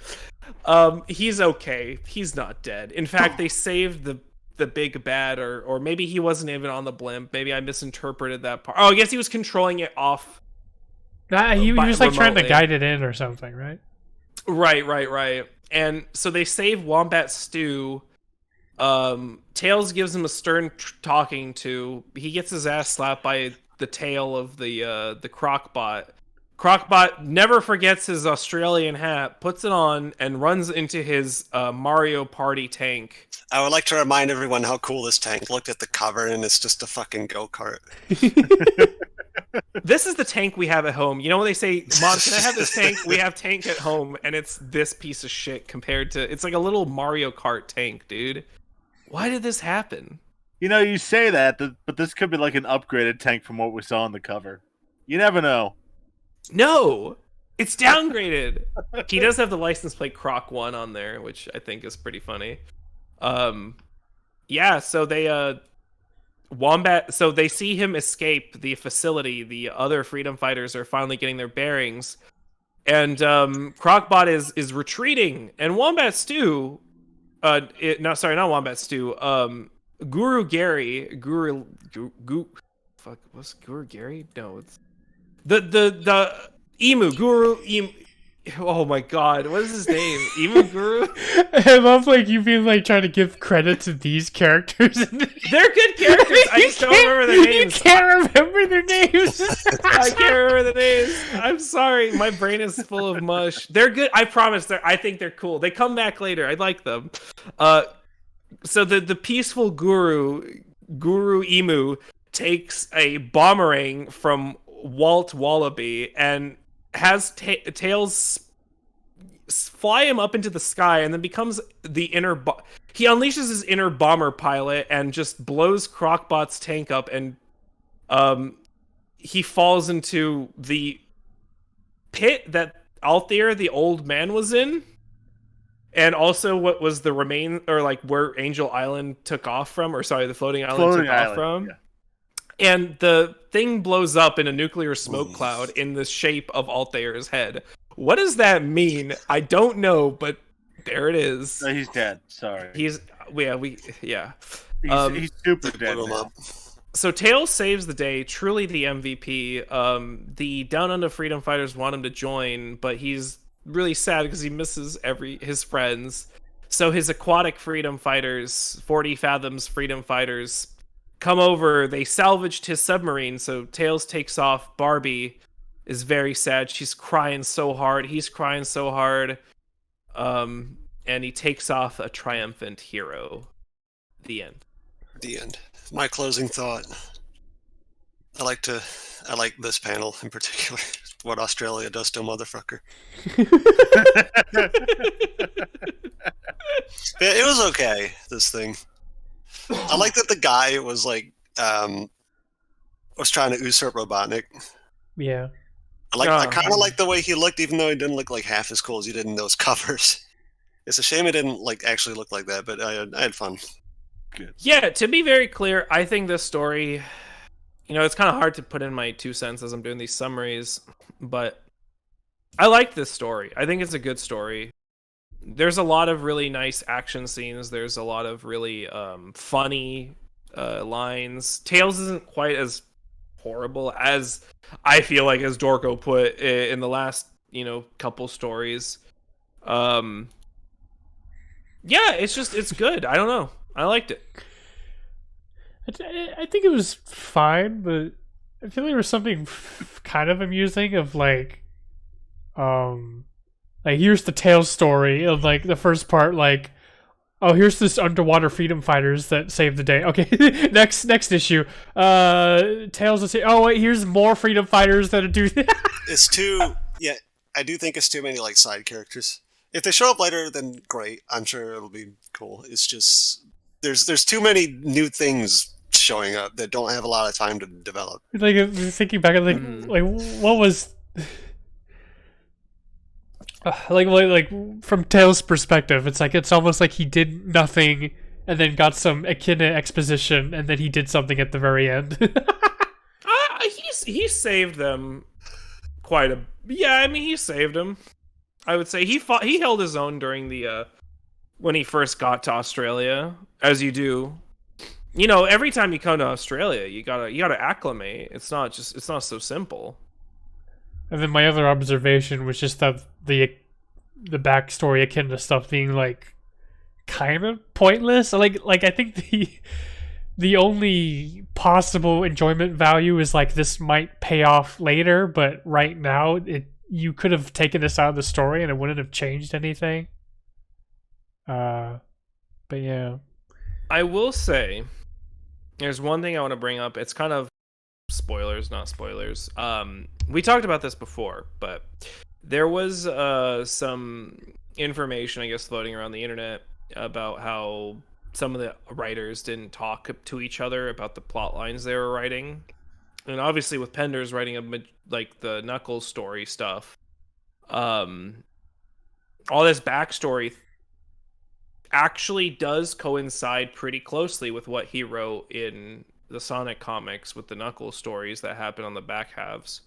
He's okay. He's not dead. In fact, they saved the big bad, or maybe he wasn't even on the blimp. Maybe I misinterpreted that part. Oh, I guess he was controlling it off. He was like trying to guide it in or something, right? Right. And so they save Wombat Stew. Tails gives him a stern talking to. He gets his ass slapped by the tail of the Crocbot. Crocbot never forgets his Australian hat, puts it on, and runs into his Mario Party tank. I would like to remind everyone how cool this tank looked at the cover, and it's just a fucking go-kart. This is the tank we have at home. You know when they say, "Mom, can I have this tank?" We have tank at home, and it's this piece of shit compared to... It's like a little Mario Kart tank, dude. Why did this happen? You know, you say that, but this could be like an upgraded tank from what we saw on the cover. You never know. No! It's downgraded! He does have the license plate Croc 1 on there, which I think is pretty funny. Yeah, so they... Wombat, so they see him escape the facility. The other freedom fighters are finally getting their bearings, and Crocbot is retreating. And Wombat Stew, not Wombat Stew. Guru Gary, fuck, what's Guru Gary? No, it's the Emu Guru Emu. Oh my god, what is his name? Emu Guru? I love you being trying to give credit to these characters. They're good characters. I just don't remember their names. You can't remember their names. I can't remember the names. I'm sorry. My brain is full of mush. They're good. I promise. I think they're cool. They come back later. I like them. So the peaceful Guru Emu takes a boomerang from Walt Wallaby and has Tails fly him up into the sky, and then becomes the he unleashes his inner bomber pilot and just blows Crocbot's tank up, and he falls into the pit that Altair, the old man, was in, and also what was the where Angel Island took off from, or sorry, the floating island off from. Yeah. And the thing blows up in a nuclear smoke cloud in the shape of Altair's head. What does that mean? I don't know, but there it is. No, he's dead. Sorry. He's super dead now. So Tails saves the day, truly the MVP. The Downunda freedom fighters want him to join, but he's really sad because he misses his friends. So his aquatic freedom fighters, 40 Fathoms freedom fighters, come over. They salvaged his submarine, so Tails takes off. Barbie is very sad. She's crying so hard. He's crying so hard. And he takes off a triumphant hero. The end. The end. My closing thought. I like this panel in particular. What Australia does to a motherfucker. Yeah, it was okay, this thing. I like that the guy was like was trying to usurp Robotnik. Yeah. I kind of like the way he looked, even though he didn't look like half as cool as he did in those covers. It's a shame it didn't actually look like that, but I had fun. Good. Yeah, to be very clear, I think this story, it's kind of hard to put in my 2 cents as I'm doing these summaries, but I like this story. I think it's a good story. There's a lot of really nice action scenes. There's a lot of really funny lines. Tails isn't quite as horrible as I feel like as Dorko put in the last, couple stories. Yeah, it's good. I don't know. I liked it. I think it was fine, but I feel like there was something kind of amusing of here's the Tails story of the first part, oh, here's this underwater freedom fighters that saved the day. Okay, next issue. Tails will say, oh wait, here's more freedom fighters that do. It's too. Yeah, I do think it's too many side characters. If they show up later, then great. I'm sure it'll be cool. It's just there's too many new things showing up that don't have a lot of time to develop. Thinking back, what was. From Tails' perspective, it's almost like he did nothing and then got some echidna exposition and then he did something at the very end. He saved them quite a. Yeah, I mean, he saved them. I would say he held his own during the when he first got to Australia, as you do. Every time you come to Australia, you gotta acclimate. It's not so simple. And then my other observation was just that the backstory akin to stuff being kind of pointless. I think the only possible enjoyment value is this might pay off later, but right now you could have taken this out of the story and it wouldn't have changed anything. But yeah, I will say there's one thing I want to bring up. It's kind of spoilers, not spoilers. We talked about this before, but there was some information, I guess, floating around the internet about how some of the writers didn't talk to each other about the plot lines they were writing. And obviously with Penders writing the Knuckles story stuff, all this backstory actually does coincide pretty closely with what he wrote in the Sonic comics with the Knuckles stories that happen on the back halves.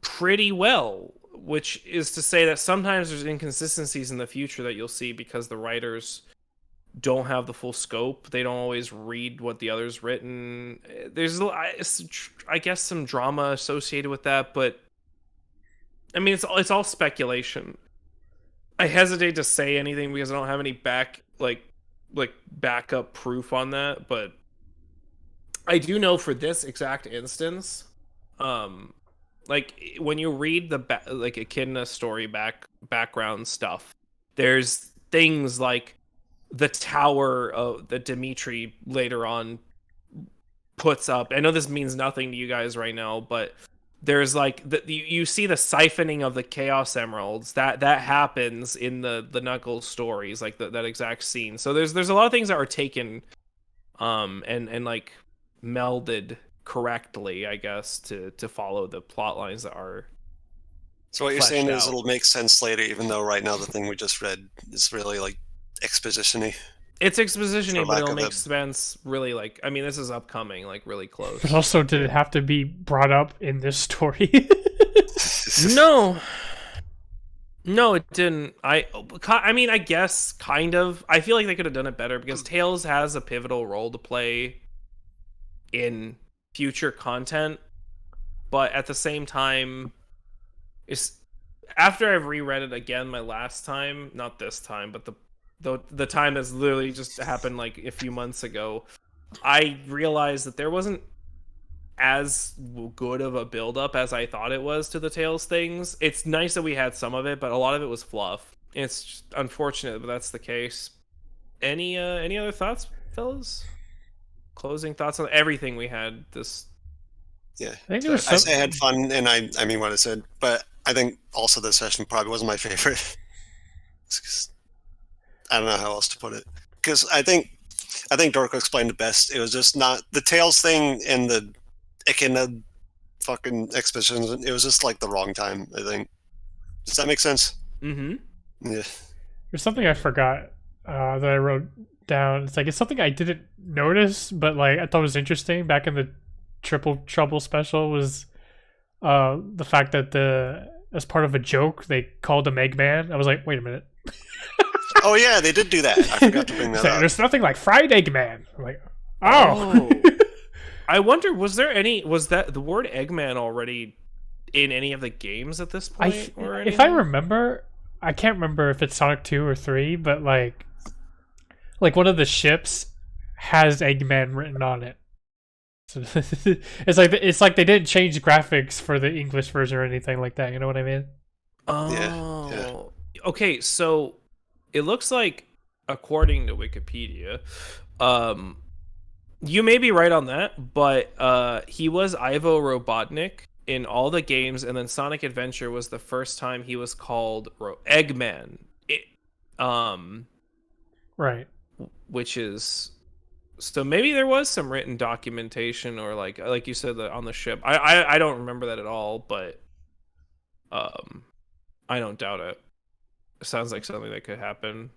Pretty well, which is to say that sometimes there's inconsistencies in the future that you'll see because the writers don't have the full scope. They don't always read what the other's written. There's, I guess, some drama associated with that, but I mean, it's all speculation. I hesitate to say anything because I don't have any backup proof on that, but I do know for this exact instance, when you read the Echidna story background stuff, there's things like the tower that Dimitri later on puts up. I know this means nothing to you guys right now, but there's like you see the siphoning of the Chaos Emeralds that happens in the Knuckles stories, like that exact scene. So there's a lot of things that are taken and like melded correctly, I guess, to follow the plot lines that are. So what you're saying is out. it'll make sense later, even though right now the thing we just read is really like exposition-y. It's exposition-y, For but lack it'll of make a- sense really, like, I mean, this is upcoming, like, really close. But also, did it have to be brought up in this story? No, it didn't. I mean, I guess kind of. I feel like they could have done it better because Tails has a pivotal role to play in future content, but at the same time, after I've reread it again my last time, not this time, but the time that's literally just happened like a few months ago, I realized that there wasn't as good of a build-up as I thought it was to the Tails things. It's nice that we had some of it, but a lot of it was fluff. It's just unfortunate, but that's the case. Any other thoughts, fellas? Closing thoughts on everything we had this. Yeah, I think there was I say I had fun, and I mean what I said, but I think also this session probably wasn't my favorite. I don't know how else to put it, because I think Dorko explained it best. It was just not the Tails thing and the Echidna fucking expositions. It was just like the wrong time, I think. Does that make sense? Mm-hmm. Yeah. There's something I forgot that I wrote down. It's something I didn't notice, but like I thought was interesting back in the Triple Trouble special was the fact that as part of a joke they called him Eggman. I was like, wait a minute. Oh yeah, they did do that. I forgot to bring that up. There's nothing like fried Eggman. I'm like, oh. I wonder, was that the word Eggman already in any of the games at this point? If I remember, I can't remember if it's Sonic 2 or 3, but like one of the ships has Eggman written on it. So it's like they didn't change graphics for the English version or anything like that. You know what I mean? Oh, Yeah. Okay. So it looks like, according to Wikipedia, you may be right on that, but he was Ivo Robotnik in all the games, and then Sonic Adventure was the first time he was called Eggman. Right. Which is, so maybe there was some written documentation, or like you said, that on the ship. I don't remember that at all, but I don't doubt it. It sounds like something that could happen.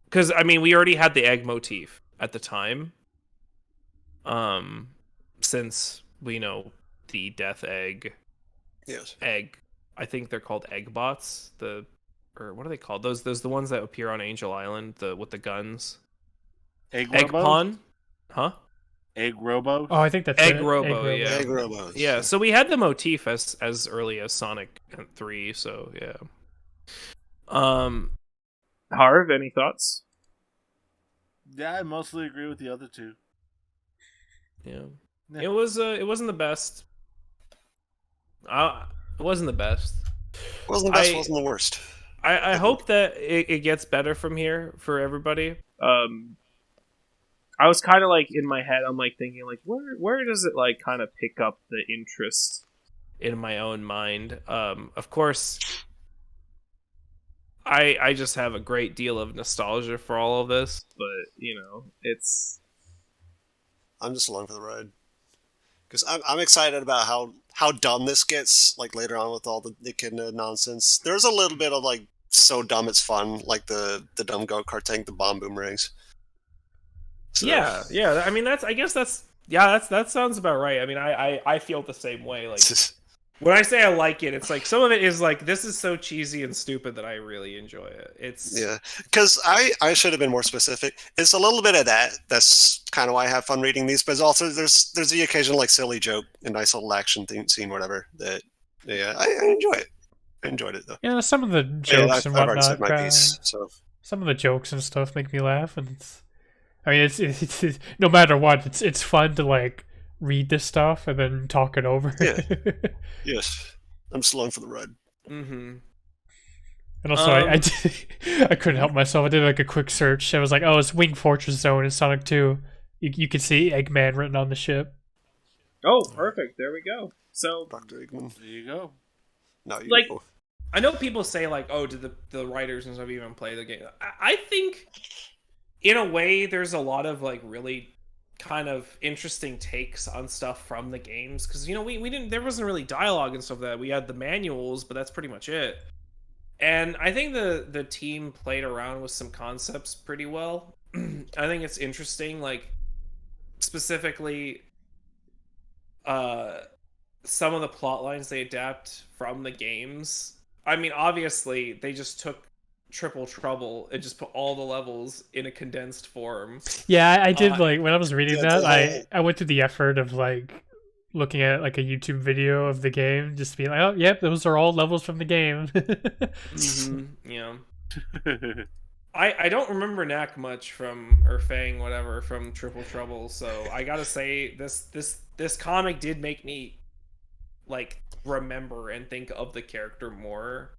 Because I mean, we already had the egg motif at the time. Since we know the Death Egg. Yes. Egg. I think they're called egg bots. Or what are they called? Those the ones that appear on Angel Island, with the guns. Egg Pawn? Huh? Egg Robo? Oh, I think that's Egg it. Robo, yeah. Egg Robos. Yeah, so we had the motif as early as Sonic 3, so yeah. Harv, any thoughts? Yeah, I mostly agree with the other two. Yeah. Yeah. It wasn't the best. It wasn't the best. Wasn't the best, wasn't the worst. I hope that it gets better from here for everybody. I was kind of like in my head, I'm like thinking like where does it like kind of pick up the interest in my own mind? Of course, I just have a great deal of nostalgia for all of this, but you know, it's. I'm just along for the ride because I'm excited about how dumb this gets. Like later on with all the Echidna nonsense, there's a little bit of like so dumb it's fun, like the dumb go-kart tank, the bomb boomerangs. So. Yeah. I mean, that sounds about right. I mean, I feel the same way. Like when I say I like it, it's like some of it is like this is so cheesy and stupid that I really enjoy it. It's because I should have been more specific. It's a little bit of that. That's kind of why I have fun reading these. But also there's the occasional like silly joke, a nice little action scene, whatever. That I enjoy it. I enjoyed it though. Yeah, some of the jokes and I've already said whatnot. my piece, so. Some of the jokes and stuff make me laugh, and it's no matter what, it's fun to like read this stuff and then talk it over. Yeah. Yes, I'm just along for the ride. Mm-hmm. And also, I did, I couldn't help myself. I did like a quick search. I was like, oh, it's Wing Fortress Zone in Sonic 2. You can see Eggman written on the ship. Oh, perfect. There we go. So, Dr. Eggman. There you go. No, you like, go. I know people say, like, oh, did the writers and stuff even play the game? I think, in a way, there's a lot of, like, really kind of interesting takes on stuff from the games. Because, you know, we didn't, there wasn't really dialogue and stuff that we had the manuals, but that's pretty much it. And I think the team played around with some concepts pretty well. I think it's interesting, like, specifically, some of the plot lines they adapt from the games. I mean, obviously, they just took Triple Trouble and just put all the levels in a condensed form. Yeah, I did, like, when I was reading yeah, that, I went through the effort of, like, looking at, like, a YouTube video of the game, just to be like, oh, yep, those are all levels from the game. Yeah. I don't remember Nack much from, or Fang, whatever, from Triple Trouble, so I gotta say, this comic did make me, like, remember and think of the character more.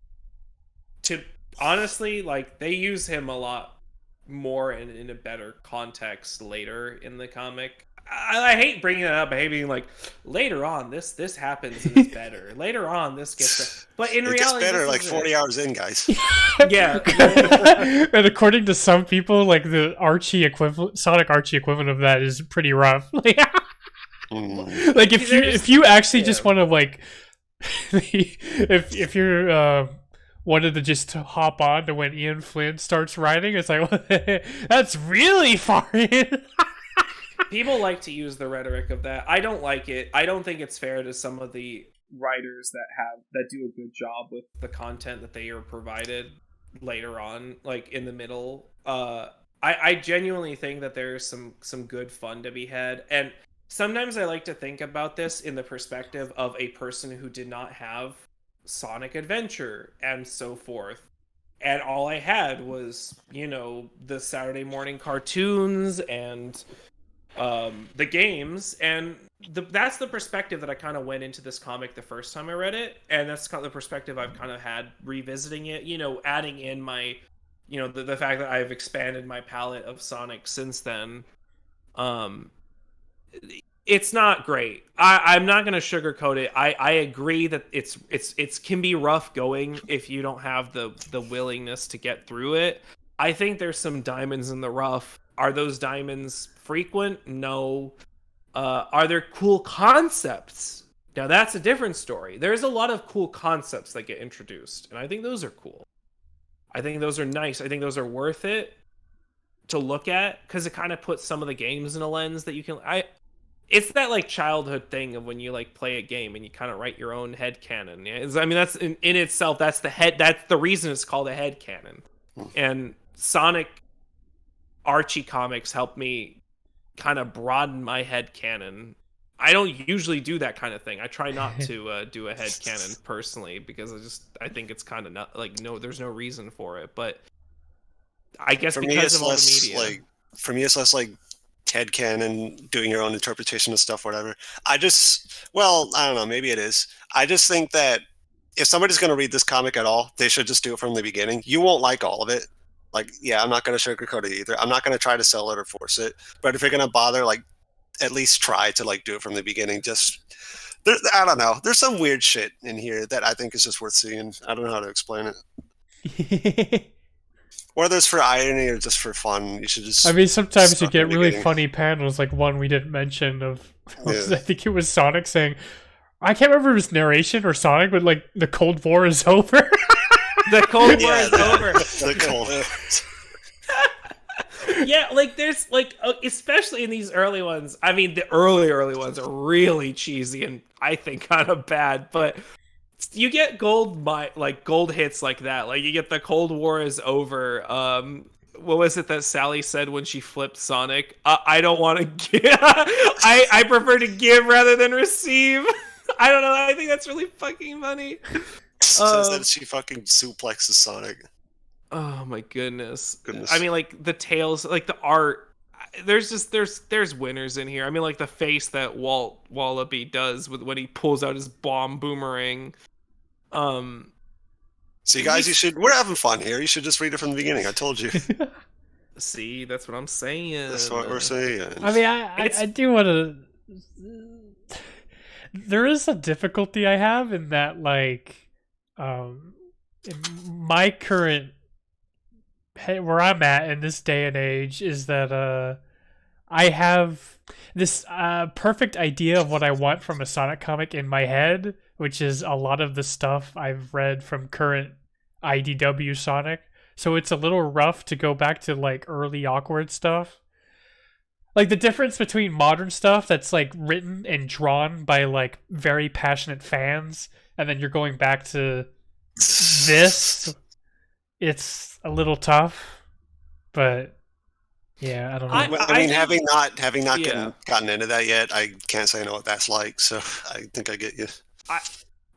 To honestly, like, they use him a lot more in a better context later in the comic. I hate bringing it up. I hate being like, later on, this happens and it's better. Later on, this gets better. But in reality, gets better like 40 hours in, guys. Yeah. And according to some people, like, the Archie equivalent, Sonic Archie equivalent of that is pretty rough. Like, like if you actually just want to, like, if you're wanted to just hop on to when Ian Flynn starts writing, it's like, that's really far in. People like to use the rhetoric of that. I don't like it. I don't think it's fair to some of the writers that do a good job with the content that they are provided later on, like in the middle. I genuinely think that there's some good fun to be had, and sometimes I like to think about this in the perspective of a person who did not have Sonic Adventure and so forth. And all I had was, you know, the Saturday morning cartoons and the games, and that's the perspective that I kind of went into this comic the first time I read it, and that's kind of the perspective I've kind of had revisiting it, you know, adding in my, you know, the fact that I've expanded my palette of Sonic since then. It's not great. I'm not gonna sugarcoat it. I agree that it's can be rough going if you don't have the willingness to get through it. I think there's some diamonds in the rough. Are those diamonds frequent? No. Are there cool concepts? Now that's a different story. There's a lot of cool concepts that get introduced, and I think those are cool. I think those are nice. I think those are worth it to look at, because it kind of puts some of the games in a lens that you can. It's that, like, childhood thing of when you, like, play a game and you kind of write your own headcanon. Yeah? I mean, that's in itself. That's the reason it's called a headcanon. And Sonic Archie comics helped me kind of broaden my headcanon. I don't usually do that kind of thing. I try not to do a headcanon personally, because I think it's kind of not, like, no, there's no reason for it. But I guess for because of all the media. Like, for me, it's less like headcanon, doing your own interpretation of stuff, whatever. I don't know, maybe it is. I just think that if somebody's going to read this comic at all, they should just do it from the beginning. You won't like all of it. Like, yeah, I'm not going to sugarcoat it either. I'm not going to try to sell it or force it. But if you're going to bother, like, at least try to, like, do it from the beginning. I don't know. There's some weird shit in here that I think is just worth seeing. I don't know how to explain it. Whether it's for irony or just for fun, you should just... I mean, sometimes you get really funny panels, like one we didn't mention of... I think it was Sonic saying... I can't remember if it was narration or Sonic, but, like, the Cold War is over. The Cold War is over. The Cold War. Yeah, like, there's, like, especially in these early ones. I mean, the early ones are really cheesy and I think kind of bad, but you get gold hits like that. Like, you get the Cold War is over. What was it that Sally said when she flipped Sonic? I don't want to give. I prefer to give rather than receive. I don't know. I think that's really fucking funny. Says that she fucking suplexes Sonic. Oh my goodness. I mean, like, the tails, like, the art, there's winners in here. I mean, like, the face that Walt Wallaby does when he pulls out his bomb boomerang. See, guys, we're having fun here. You should just read it from the beginning. I told you. See, that's what I'm saying. That's what we're saying. I mean, I do want to. There is a difficulty I have in that, like, in my current where I'm at in this day and age is that I have this perfect idea of what I want from a Sonic comic in my head, which is a lot of the stuff I've read from current IDW Sonic. So it's a little rough to go back to like early awkward stuff. Like the difference between modern stuff that's like written and drawn by like very passionate fans, and then you're going back to this, it's a little tough. But yeah, I don't know. I mean, having not gotten into that yet, I can't say I know what that's like. So I think I get you.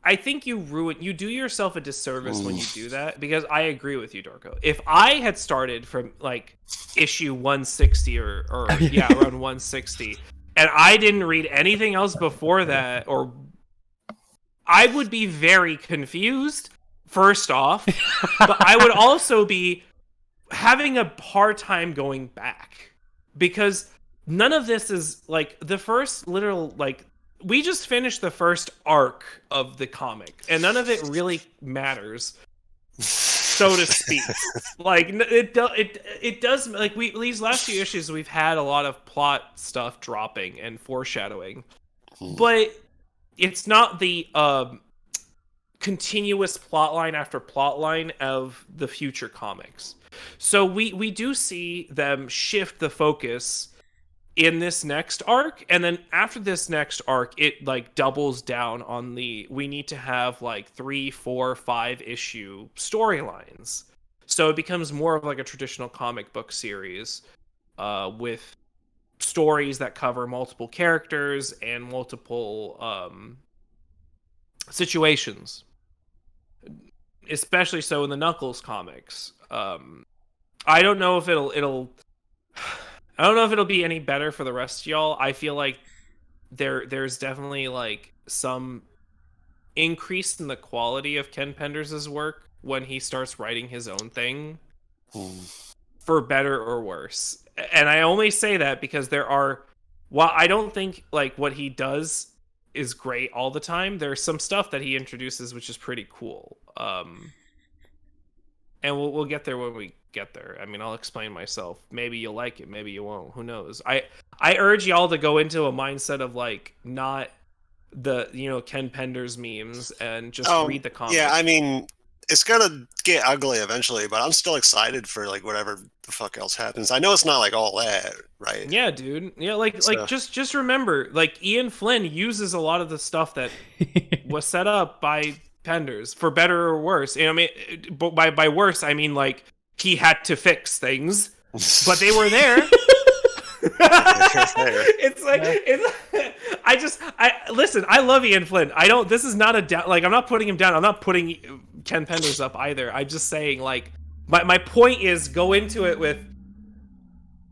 I think you do yourself a disservice when you do that, because I agree with you, Dorko. If I had started from like issue 160 or around 160, and I didn't read anything else before that, or I would be very confused, first off, but I would also be having a hard time going back, because none of this is like the first literal, like, we just finished the first arc of the comic, and none of it really matters, so to speak. Like, it does, like, these last few issues, we've had a lot of plot stuff dropping and foreshadowing, but it's not the continuous plotline after plotline of the future comics. So we do see them shift the focus in this next arc, and then after this next arc, it like doubles down on we need to have like 3, 4, 5 issue storylines. So it becomes more of like a traditional comic book series, with stories that cover multiple characters and multiple situations. Especially so in the Knuckles comics. I don't know if I don't know if it'll be any better for the rest of y'all. I feel like there's definitely like some increase in the quality of Ken Penders' work when he starts writing his own thing, for better or worse. And I only say that because while I don't think like what he does is great all the time, there's some stuff that he introduces which is pretty cool. And we'll get there when we get there. I mean, I'll explain myself. Maybe you'll like it, maybe you won't. Who knows? I urge y'all to go into a mindset of like not the Ken Penders memes and just read the comic. Yeah, I mean, it's gonna get ugly eventually, but I'm still excited for like whatever the fuck else happens. I know it's not like all that, right? Yeah, dude. Yeah, like just remember, like Ian Flynn uses a lot of the stuff that was set up by Penders, for better or worse. And I mean, by worse, I mean like he had to fix things, but they were there. It's like listen. I love Ian Flynn. This is not a down. Like, I'm not putting him down. I'm not putting Ken Penders up either. I'm just saying, like, my point is, go into it with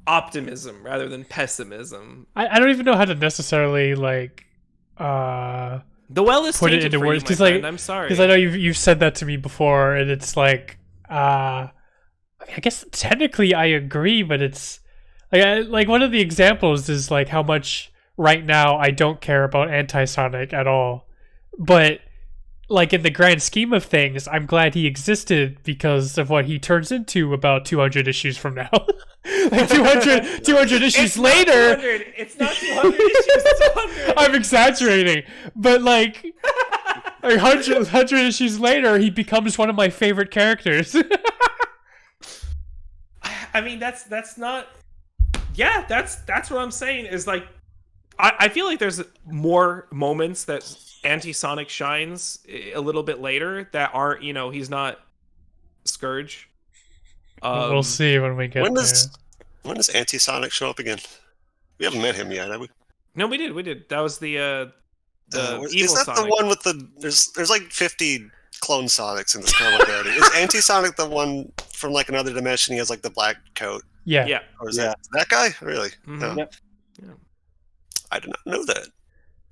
optimism rather than pessimism. I don't even know how to necessarily like the well is put it into words, because like, I'm sorry, because I know you've said that to me before, and it's like I guess technically I agree, but it's like one of the examples is like how much right now I don't care about Anti-Sonic at all, but like in the grand scheme of things, I'm glad he existed because of what he turns into about 200 issues from now. Like 200 issues later. It's not 200 issues, it's 100. I'm exaggerating, but like 100 issues later, he becomes one of my favorite characters. I mean, that's not. Yeah, that's what I'm saying. Is like, I feel like there's more moments that Anti-Sonic shines a little bit later that aren't, he's not Scourge. We'll see when we get there. When does Anti-Sonic show up again? We haven't met him yet, have we? No, we did. That was the evil is that Sonic. the one with there's like 50 clone Sonics in this comic already. Is Anti-Sonic the one from like another dimension? He has like the black coat. Yeah. Or is that guy? Really? Mm-hmm. No. Yep. Yeah. I did not know that.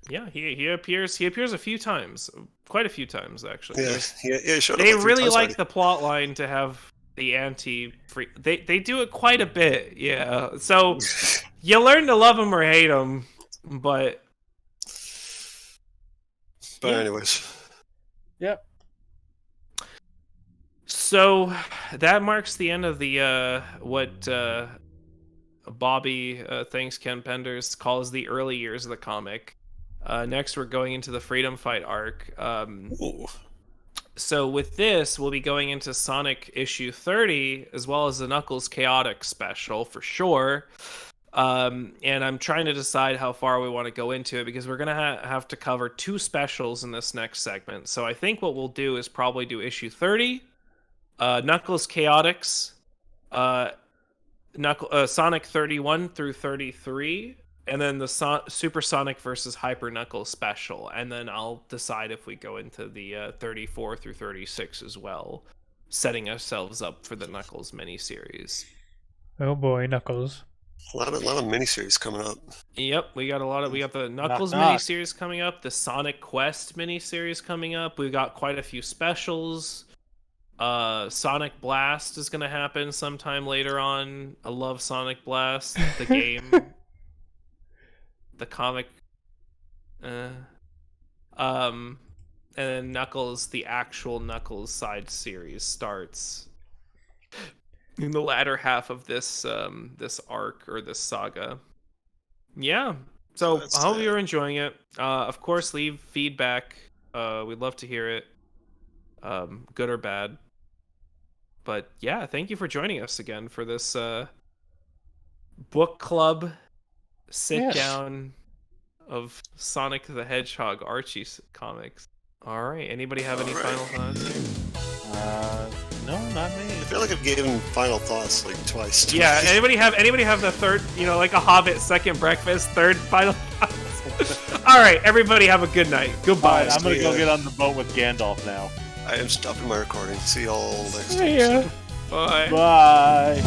Yeah, he appears a few times, quite a few times actually. Yeah, he showed up They like 3 really times like already. the plot line to have the anti-free. They do it quite a bit, yeah. So you learn to love him or hate him, but But yeah. anyways, Yep. So that marks the end of the what Bobby thanks Ken Penders calls the early years of the comic. Next, we're going into the Freedom Fight arc. ooh, So with this, we'll be going into Sonic issue 30, as well as the Knuckles Chaotic special for sure. And I'm trying to decide how far we want to go into it, because we're going to have to cover 2 specials in this next segment. So I think what we'll do is probably do issue 30, Knuckles Chaotix, Sonic 31 through 33, and then the Supersonic versus Hyper Knuckles special, and then I'll decide if we go into the 34 through 36 as well, setting ourselves up for the Knuckles miniseries. Oh boy, Knuckles. a lot of miniseries coming up. Yep, we got the Knuckles knock. miniseries coming up, the Sonic Quest miniseries coming up. We've got quite a few specials. Sonic Blast is gonna happen sometime later on. I love Sonic Blast, the game. The comic, and then Knuckles, the actual Knuckles side series starts in the latter half of this this arc or this saga. Yeah, so I hope you're enjoying it. Of course, leave feedback. We'd love to hear it, good or bad. But yeah, thank you for joining us again for this book club sit down of Sonic the Hedgehog Archie comics. All right, anybody have any final thoughts? No, not me. I feel like I've given final thoughts like twice. Yeah, anybody have the third, like a Hobbit second breakfast, third final thoughts? All right, everybody have a good night. Goodbye. I'm gonna go get on the boat with Gandalf now. I am stopping my recording. See y'all next See time. ya. Bye. Bye.